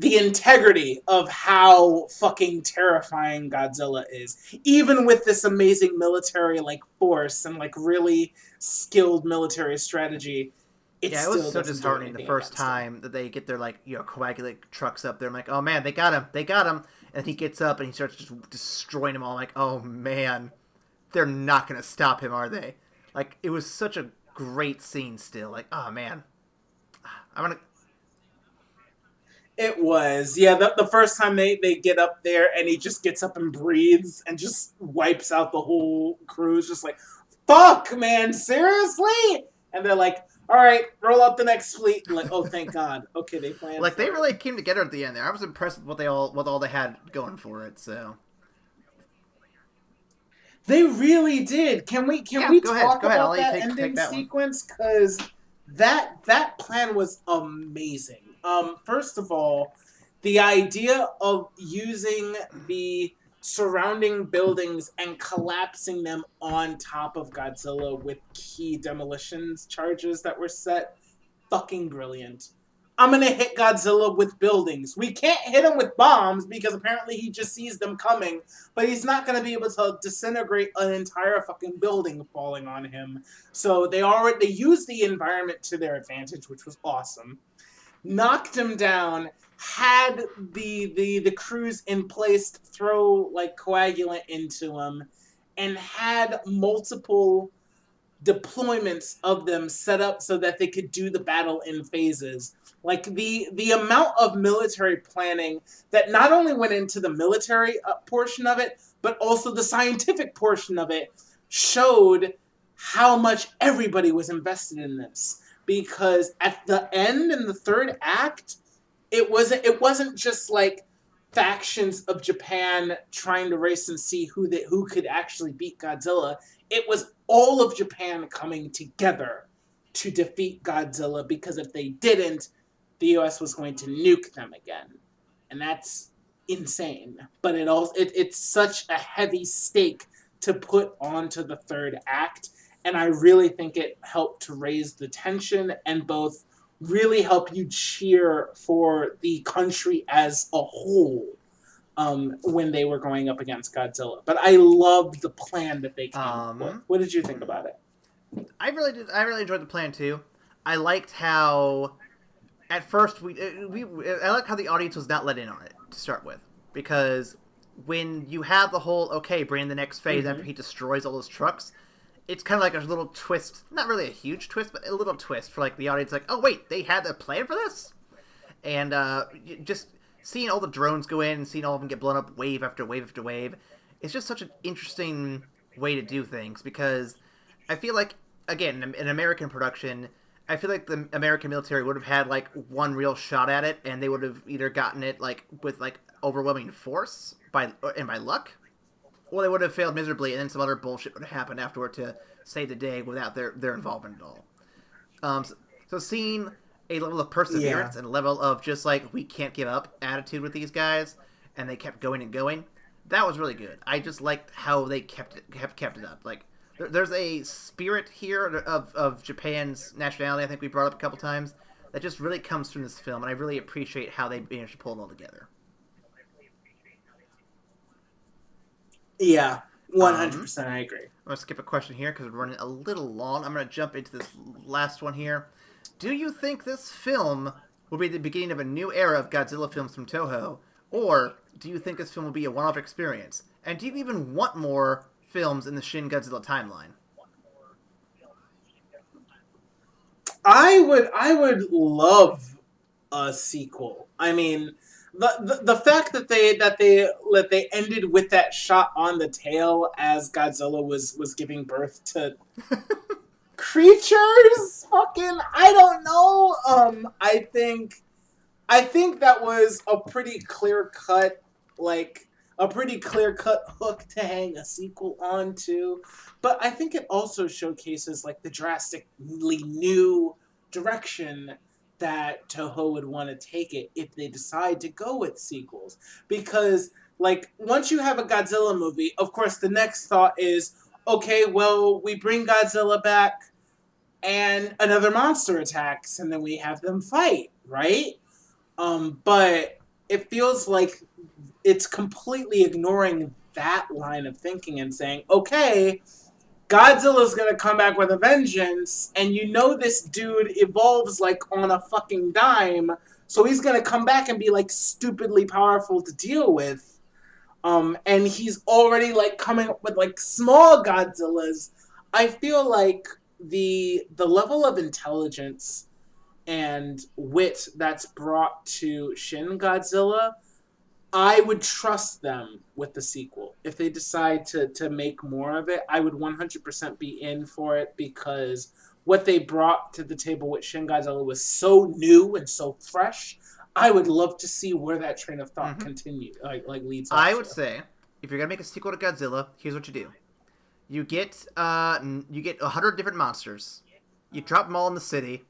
integrity of how fucking terrifying Godzilla is. Even with this amazing military force and really skilled military strategy, it was so disheartening the first time that they get their coagulate trucks up there. I'm like, oh man, they got him. And he gets up and he starts just destroying them all. I'm like, oh man, they're not gonna stop him, are they? It was such a great scene still. Oh man, It was. Yeah, the first time they get up there and he just gets up and breathes and just wipes out the whole crew. It's just like, fuck, man, seriously? And they're like, all right, roll out the next fleet. And oh, thank God. Okay, they planned. They really came together at the end there. I was impressed with what all they had going for it. So they really did. Can we talk about that ending sequence? Because that plan was amazing. First of all, the idea of using the surrounding buildings and collapsing them on top of Godzilla with key demolitions charges that were set, fucking brilliant. I'm going to hit Godzilla with buildings. We can't hit him with bombs because apparently he just sees them coming, but he's not going to be able to disintegrate an entire fucking building falling on him. So they used the environment to their advantage, which was awesome. Knocked him down, had the crews in place to throw like coagulant into him, and had multiple deployments of them set up so that they could do the battle in phases. Like the amount of military planning that not only went into the military portion of it, but also the scientific portion of it showed how much everybody was invested in this. Because at the end, in the third act, it wasn't just like factions of Japan trying to race and see who could actually beat Godzilla. It was all of Japan coming together to defeat Godzilla, because if they didn't, the US was going to nuke them again. And that's insane. But it's such a heavy stake to put onto the third act. And I really think it helped to raise the tension and both really help you cheer for the country as a whole when they were going up against Godzilla. But I loved the plan that they came up with. What did you think about it? I really enjoyed the plan too. I liked how at first I like how the audience was not let in on it to start with, because when you have the whole bring in the next phase after he destroys all those trucks, it's kind of like a little twist, not really a huge twist, but a little twist for like the audience, like, oh wait, they had a plan for this? And just seeing all the drones go in and seeing all of them get blown up wave after wave after wave, it's just such an interesting way to do things, because I feel like, again, in American production, I feel like the American military would have had like one real shot at it, and they would have either gotten it like with like overwhelming force by luck, or they would have failed miserably, and then some other bullshit would have happened afterward to save the day without their involvement at all. So seeing a level of perseverance and a level of just like, we can't give up attitude with these guys, and they kept going and going, that was really good. I just liked how they kept it up. Like, there's a spirit here of Japan's nationality, I think we brought up a couple times, that just really comes from this film, and I really appreciate how they managed to pull it all together. Yeah, 100%, I agree. I'm going to skip a question here because we're running a little long. I'm going to jump into this last one here. Do you think this film will be the beginning of a new era of Godzilla films from Toho, or do you think this film will be a one-off experience? And do you even want more films in the Shin Godzilla timeline? I would love a sequel. I mean, the fact that they ended with that shot on the tail as Godzilla was giving birth to creatures, fucking, I don't know. I think that was a pretty clear cut hook to hang a sequel on to. But I think it also showcases like the drastically new direction that Toho would want to take it if they decide to go with sequels. Because like, once you have a Godzilla movie, of course the next thought is, okay, well, we bring Godzilla back and another monster attacks and then we have them fight, right? But it feels like it's completely ignoring that line of thinking and saying, okay, Godzilla's gonna come back with a vengeance, and you know this dude evolves like on a fucking dime, so he's gonna come back and be like stupidly powerful to deal with. And he's already like coming up with like small Godzillas. I feel like the level of intelligence and wit that's brought to Shin Godzilla, I would trust them with the sequel. If they decide to make more of it, I would 100% be in for it, because what they brought to the table with Shin Godzilla was so new and so fresh. I would love to see where that train of thought continues, like leads up I would say, if you're gonna make a sequel to Godzilla, here's what you do: you get 100 different monsters, you drop them all in the city,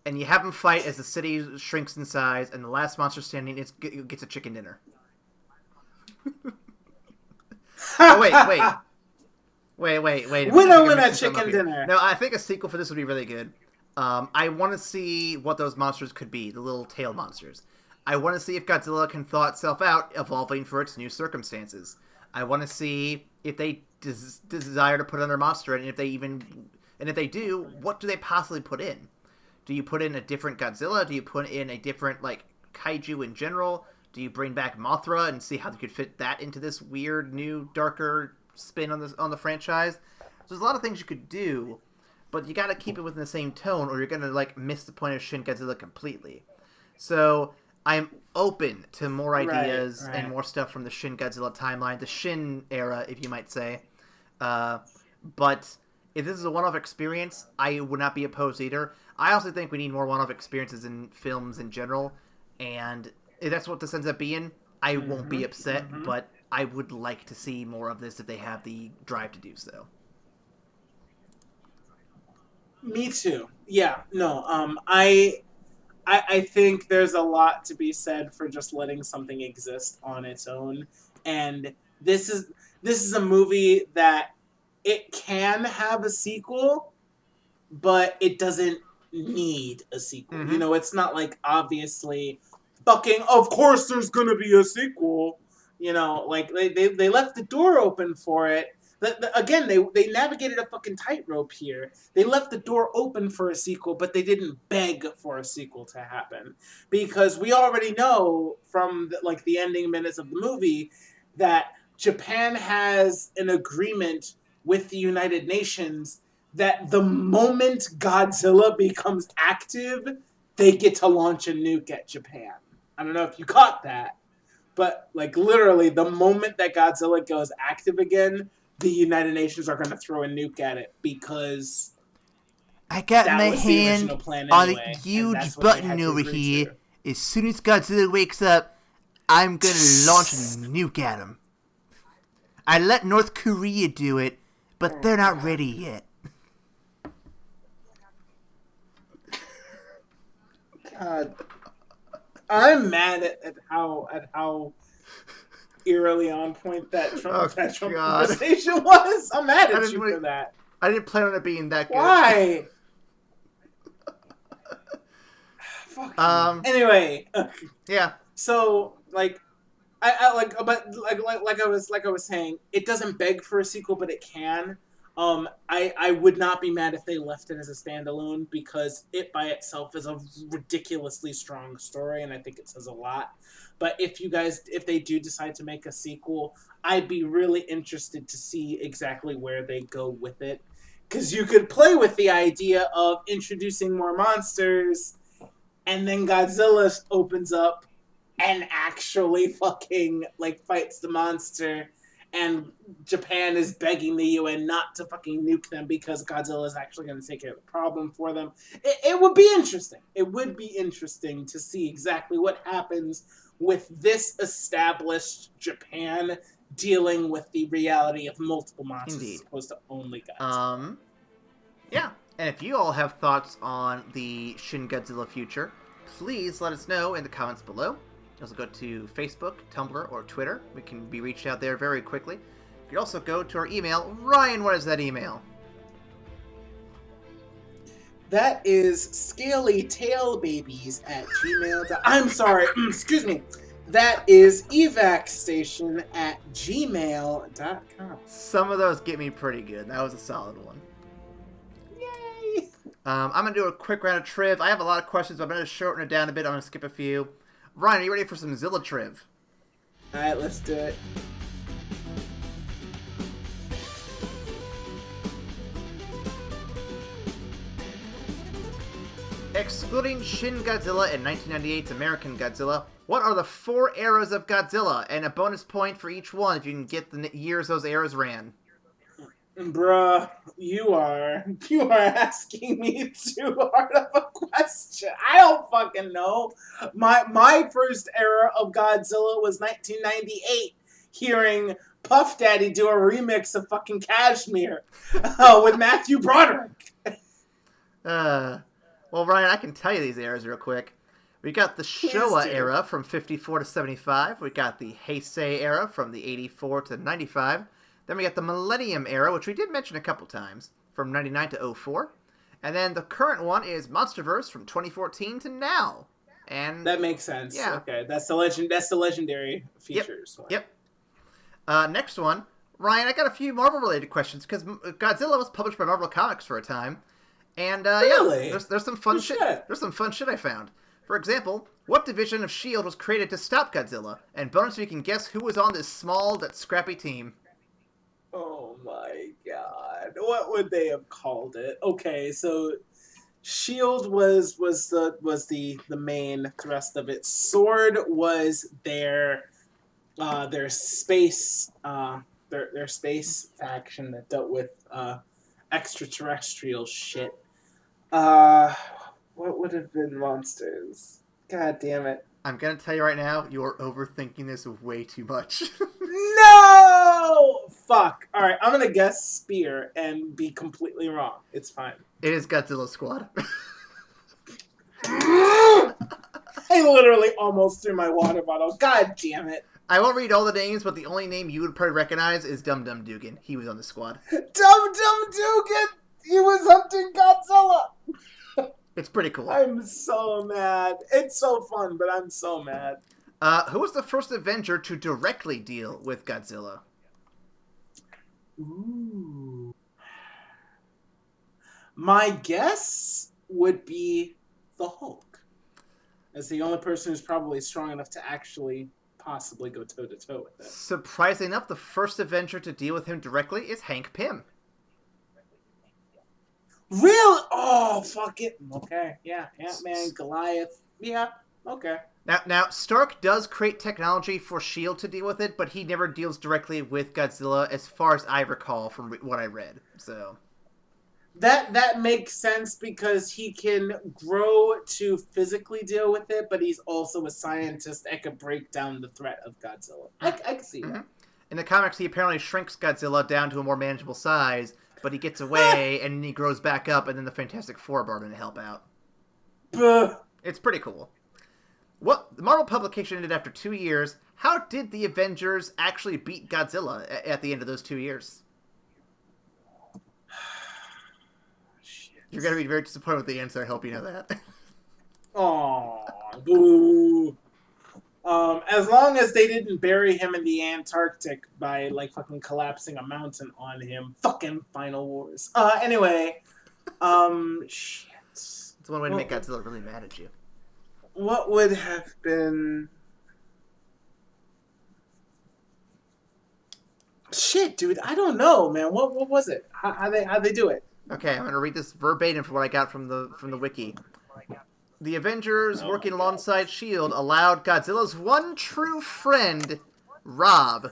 and you have them fight as the city shrinks in size, and the last monster standing gets a chicken dinner. Oh, wait. Winner, chicken dinner. No, I think a sequel for this would be really good. I want to see what those monsters could be, the little tail monsters. I want to see if Godzilla can thaw itself out, evolving for its new circumstances. I want to see if they desire to put another monster in, and if they do, what do they possibly put in? Do you put in a different Godzilla? Do you put in a different, like, kaiju in general? Do you bring back Mothra and see how they could fit that into this weird, new, darker spin on the franchise? So there's a lot of things you could do, but you gotta keep it within the same tone, or you're gonna, like, miss the point of Shin Godzilla completely. So I'm open to more ideas and more stuff from the Shin Godzilla timeline, the Shin era, if you might say. But if this is a one-off experience, I would not be opposed either. I also think we need more one-off experiences in films in general, and if that's what this ends up being, I won't be upset, but I would like to see more of this if they have the drive to do so. Me too. Yeah, no, I think there's a lot to be said for just letting something exist on its own, and this is a movie that it can have a sequel, but it doesn't need a sequel. You know, it's not like obviously fucking of course there's gonna be a sequel. You know, like they left the door open for it. Again, they navigated a fucking tightrope here. They left the door open for a sequel, but they didn't beg for a sequel to happen. Because we already know from the ending minutes of the movie that Japan has an agreement with the United Nations that the moment Godzilla becomes active, they get to launch a nuke at Japan. I don't know if you caught that, but like literally the moment that Godzilla goes active again, the United Nations are going to throw a nuke at it because I got my hand on a huge button over here. As soon as Godzilla wakes up, I'm going to launch a nuke at him. I let North Korea do it, but they're not ready yet. God, I'm mad at how eerily on point that Trump conversation was. I'm mad at you for that. I didn't plan on it being that good. Why? Fuck. Anyway. Yeah. So I was saying, it doesn't beg for a sequel, but it can. I would not be mad if they left it as a standalone because it by itself is a ridiculously strong story, and I think it says a lot. But if they do decide to make a sequel, I'd be really interested to see exactly where they go with it. Because you could play with the idea of introducing more monsters, and then Godzilla opens up and actually fucking fights the monster, and Japan is begging the UN not to fucking nuke them because Godzilla is actually going to take care of the problem for them. It would be interesting. It would be interesting to see exactly what happens with this established Japan dealing with the reality of multiple monsters as opposed to only Godzilla. Yeah. And if you all have thoughts on the Shin Godzilla future, please let us know in the comments below. Also go to Facebook, Tumblr, or Twitter. We can be reached out there very quickly. You can also go to our email. Ryan, what is that email? That is scalytailbabies@gmail.com. I'm sorry, excuse me. That is evacstation@gmail.com. Some of those get me pretty good. That was a solid one. Yay! I'm going to do a quick round of triv. I have a lot of questions, but I'm going to shorten it down a bit. I'm going to skip a few. Ryan, are you ready for some Zilla triv? Alright, let's do it. Excluding Shin Godzilla and 1998's American Godzilla, what are the 4 eras of Godzilla? And a bonus point for each one if you can get the years those eras ran. Bruh, you are asking me too hard of a question. I don't fucking know. My first era of Godzilla was 1998, hearing Puff Daddy do a remix of fucking Kashmir with Matthew Broderick. Well, Ryan, I can tell you these eras real quick. We got the Showa era from 54 to 75. We got the Heisei era from the 84 to 95. Then we got the Millennium era, which we did mention a couple times, from 99 to 04. And then the current one is MonsterVerse from 2014 to now. And that makes sense. Yeah. Okay, that's the legend. That's the legendary features. Yep. Next one, Ryan. I got a few Marvel-related questions because Godzilla was published by Marvel Comics for a time, and really, there's some fun shit. There's some fun shit I found. For example, what division of S.H.I.E.L.D. was created to stop Godzilla? And bonus, you can guess who was on this small but scrappy team. Oh my god, what would they have called it? Okay, so Shield was the main thrust of it. Sword was their space their space faction that dealt with extraterrestrial shit. What would have been monsters? God damn it. I'm gonna tell you right now, you're overthinking this way too much. No! Fuck. Alright, I'm gonna guess Spear and be completely wrong. It's fine. It is Godzilla Squad. I literally almost threw my water bottle. God damn it. I won't read all the names, but the only name you would probably recognize is Dum Dum Dugan. He was on the squad. Dum Dum Dugan! He was hunting Godzilla! It's pretty cool. I'm so mad. It's so fun, but I'm so mad. Who was the first Avenger to directly deal with Godzilla? Ooh. My guess would be the Hulk. As the only person who's probably strong enough to actually possibly go toe-to-toe with it. Surprisingly enough, the first Avenger to deal with him directly is Hank Pym. Really? Oh, fuck it. Okay, yeah. Ant-Man, Goliath. Yeah, okay. Now, Stark does create technology for S.H.I.E.L.D. to deal with it, but he never deals directly with Godzilla, as far as I recall from what I read. So that makes sense because he can grow to physically deal with it, but he's also a scientist that can break down the threat of Godzilla. I can see that. In the comics, he apparently shrinks Godzilla down to a more manageable size, but he gets away, and then he grows back up, and then the Fantastic Four are brought in to help out. It's pretty cool. The Marvel publication ended after 2 years. How did the Avengers actually beat Godzilla at the end of those 2 years? You're going to be very disappointed with the answer. I hope you know that. Aw, boo. As long as they didn't bury him in the Antarctic by, fucking collapsing a mountain on him. Fucking Final Wars. Anyway. Shit. It's one way to make Godzilla really mad at you. What would have been... Shit, dude. I don't know, man. What was it? How'd they do it? Okay, I'm going to read this verbatim from what I got from the wiki. The Avengers, working alongside S.H.I.E.L.D., allowed Godzilla's one true friend, Rob,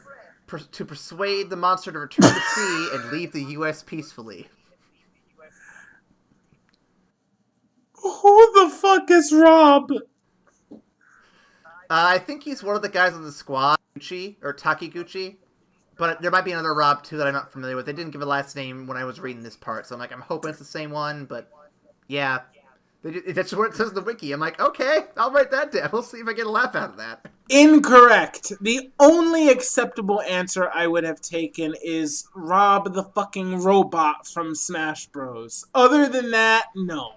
to persuade the monster to return to sea and leave the U.S. peacefully. Who the fuck is Rob? I think he's one of the guys on the squad, Takiguchi. But there might be another Rob, too, that I'm not familiar with. They didn't give a last name when I was reading this part, so I'm hoping it's the same one, but yeah. That's what it says in the wiki. I'm like, okay, I'll write that down. We'll see if I get a laugh out of that. Incorrect. The only acceptable answer I would have taken is Rob the fucking robot from Smash Bros. Other than that, no.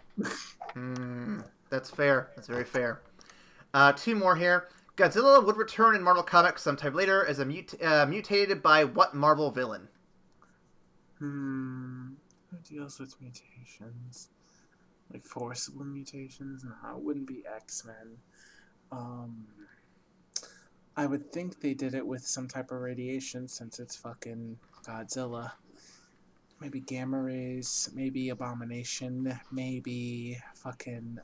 That's fair. That's very fair. 2 more here. Godzilla would return in Marvel Comics sometime later as a mutated by what Marvel villain? Who deals with mutations? Like forcible mutations? No, it wouldn't be X-Men. I would think they did it with some type of radiation since it's fucking Godzilla. Maybe gamma rays, maybe Abomination, maybe fucking...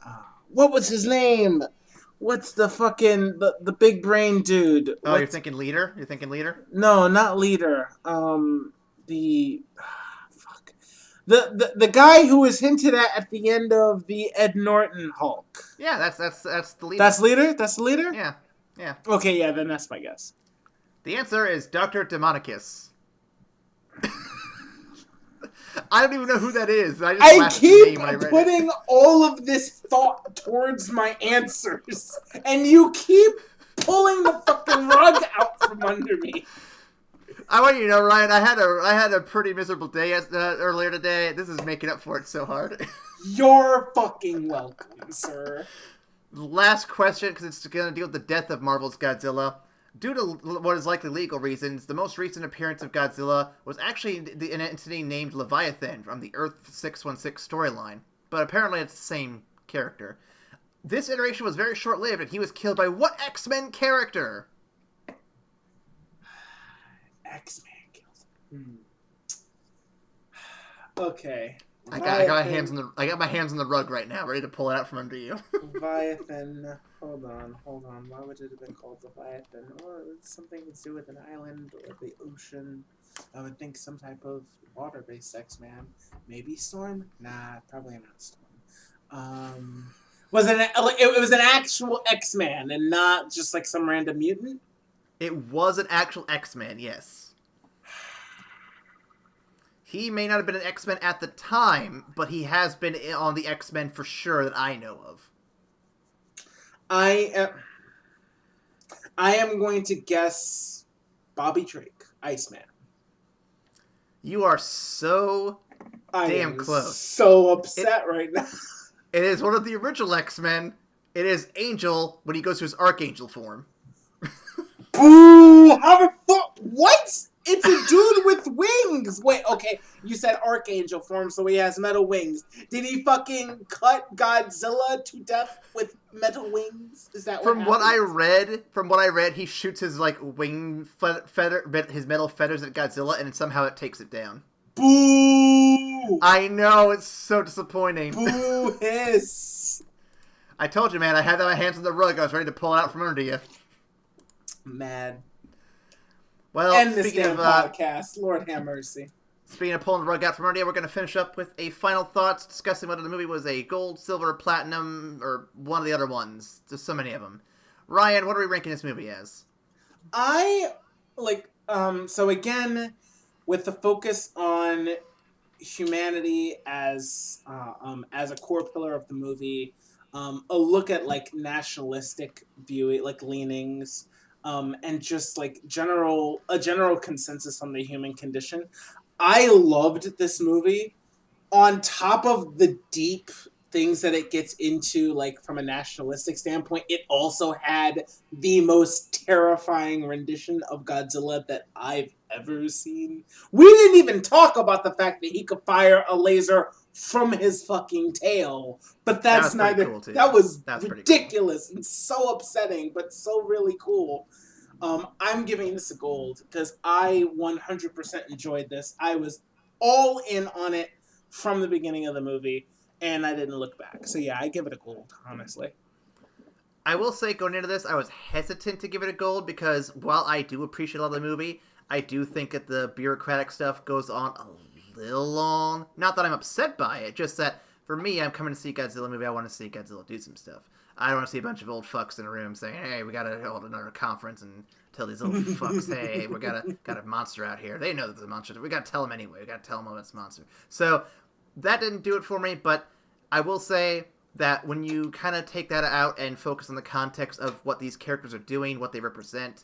what was his name? What's the fucking... The big brain dude? Oh, you're thinking Leader? You're thinking Leader? No, not Leader. The guy who was hinted at the end of the Ed Norton Hulk. Yeah, that's the Leader. That's Leader? That's the Leader? Yeah. Okay, yeah, then that's my guess. The answer is Dr. Demonicus. I don't even know who that is. I keep putting all of this thought towards my answers, and you keep pulling the fucking rug out from under me. I want you to know, Ryan, I had a pretty miserable day earlier today. This is making up for it so hard. You're fucking welcome, sir. Last question, because it's going to deal with the death of Marvel's Godzilla. Due to what is likely legal reasons, the most recent appearance of Godzilla was actually an entity named Leviathan from the Earth 616 storyline, but apparently it's the same character. This iteration was very short-lived, and he was killed by what X-Men character? X-Men killed. Okay. I got my hands on the rug right now, ready to pull it out from under you. Leviathan. Hold on. Why would it have been called Leviathan? Well, it's something to do with an island or the ocean. I would think some type of water-based X-Man. Maybe Storm? Nah, probably not Storm. It was an actual X-Man and not just like some random mutant? It was an actual X-Man, yes. He may not have been an X-Men at the time, but he has been on the X-Men for sure that I know of. I am going to guess Bobby Drake, Iceman. You are so damn close. So upset right now. It is one of the original X-Men. It is Angel when he goes to his Archangel form. Boo! How the fuck? What? It's a dude with wings! Wait, okay, you said Archangel form, so he has metal wings. Did he fucking cut Godzilla to death with metal wings? Is that From what I read, he shoots his like wing his metal feathers at Godzilla, and somehow it takes it down. Boo! I know, it's so disappointing. Boo hiss! I told you, man, I had my hands on the rug, I was ready to pull it out from under you. Mad. Well, end this damn podcast. Lord have mercy. Speaking of pulling the rug out from under you, we're going to finish up with a final thoughts discussing whether the movie was a gold, silver, platinum, or one of the other ones. There's so many of them. Ryan, what are we ranking this movie as? So again, with the focus on humanity as a core pillar of the movie, a look at like nationalistic viewing, like leanings, and just like a general consensus on the human condition. I loved this movie. On top of the deep things that it gets into, like from a nationalistic standpoint, it also had the most terrifying rendition of Godzilla that I've ever seen. We didn't even talk about the fact that he could fire a laser from his fucking tail, but that's neither. Cool that was ridiculous and so upsetting, but so really cool. I'm giving this a gold because I 100% enjoyed this. I was all in on it from the beginning of the movie, and I didn't look back. So yeah, I give it a gold, honestly. I will say, going into this, I was hesitant to give it a gold because while I do appreciate a lot of the movie, I do think that the bureaucratic stuff goes on a little long. Not that I'm upset by it, just that for me, I'm coming to see a Godzilla movie. I want to see Godzilla do some stuff. I don't want to see a bunch of old fucks in a room saying, "Hey, we gotta hold another conference and tell these old fucks, hey, we got a monster out here." They know that there's a monster. We gotta tell them anyway. We gotta tell them it's a monster. So that didn't do it for me. But I will say that when you kind of take that out and focus on the context of what these characters are doing, what they represent,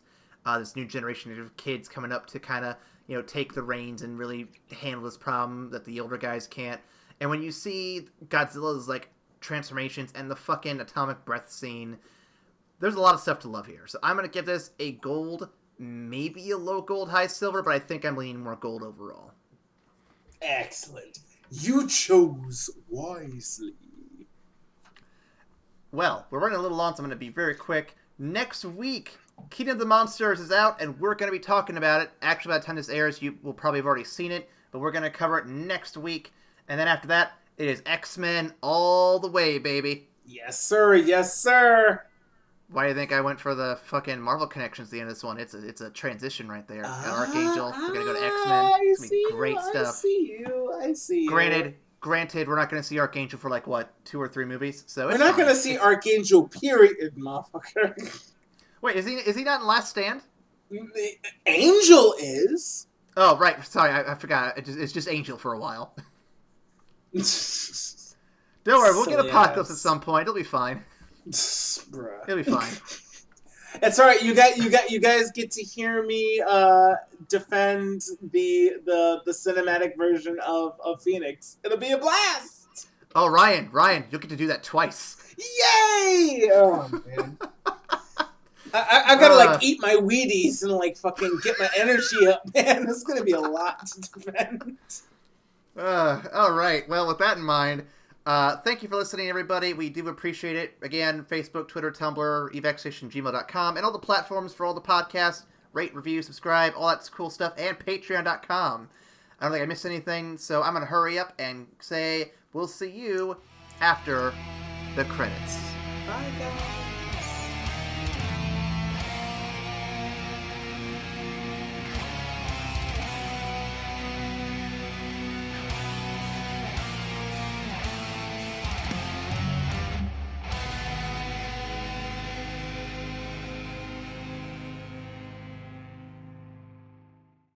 this new generation of kids coming up to kind of take the reins and really handle this problem that the older guys can't. And when you see Godzilla's like transformations and the fucking atomic breath scene, there's a lot of stuff to love here. So I'm going to give this a gold, maybe a low gold, high silver, but I think I'm leaning more gold overall. Excellent. You chose wisely. Well, we're running a little long, so I'm going to be very quick. Next week, Kingdom of the Monsters is out, and we're going to be talking about it. Actually, by the time this airs, you will probably have already seen it, but we're going to cover it next week. And then after that, it is X-Men all the way, baby. Yes, sir. Yes, sir. Why do you think I went for the fucking Marvel connections at the end of this one? It's a transition right there. Archangel. We're going to go to X-Men. It's going to be great stuff. I see you. Granted, we're not going to see Archangel for 2 or 3 movies. So we're not going to see Archangel, period, motherfucker. Wait, is he not in Last Stand? Angel is. Oh, right. Sorry, I forgot. It's just Angel for a while. Don't worry, we'll get Apocalypse at some point. It'll be fine. Bruh. It'll be fine. It's all right. You guys get to hear me defend the cinematic version of Phoenix. It'll be a blast. Oh, Ryan, you'll get to do that twice. Yay! Oh, man. I gotta, like, eat my Wheaties and, like, fucking get my energy up, man. It's gonna be a lot to defend. All right. Well, with that in mind, thank you for listening, everybody. We do appreciate it. Again, Facebook, Twitter, Tumblr, evacstation@gmail.com, and all the platforms for all the podcasts. Rate, review, subscribe, all that cool stuff, and patreon.com. I don't think I missed anything, so I'm going to hurry up and say we'll see you after the credits. Bye, guys.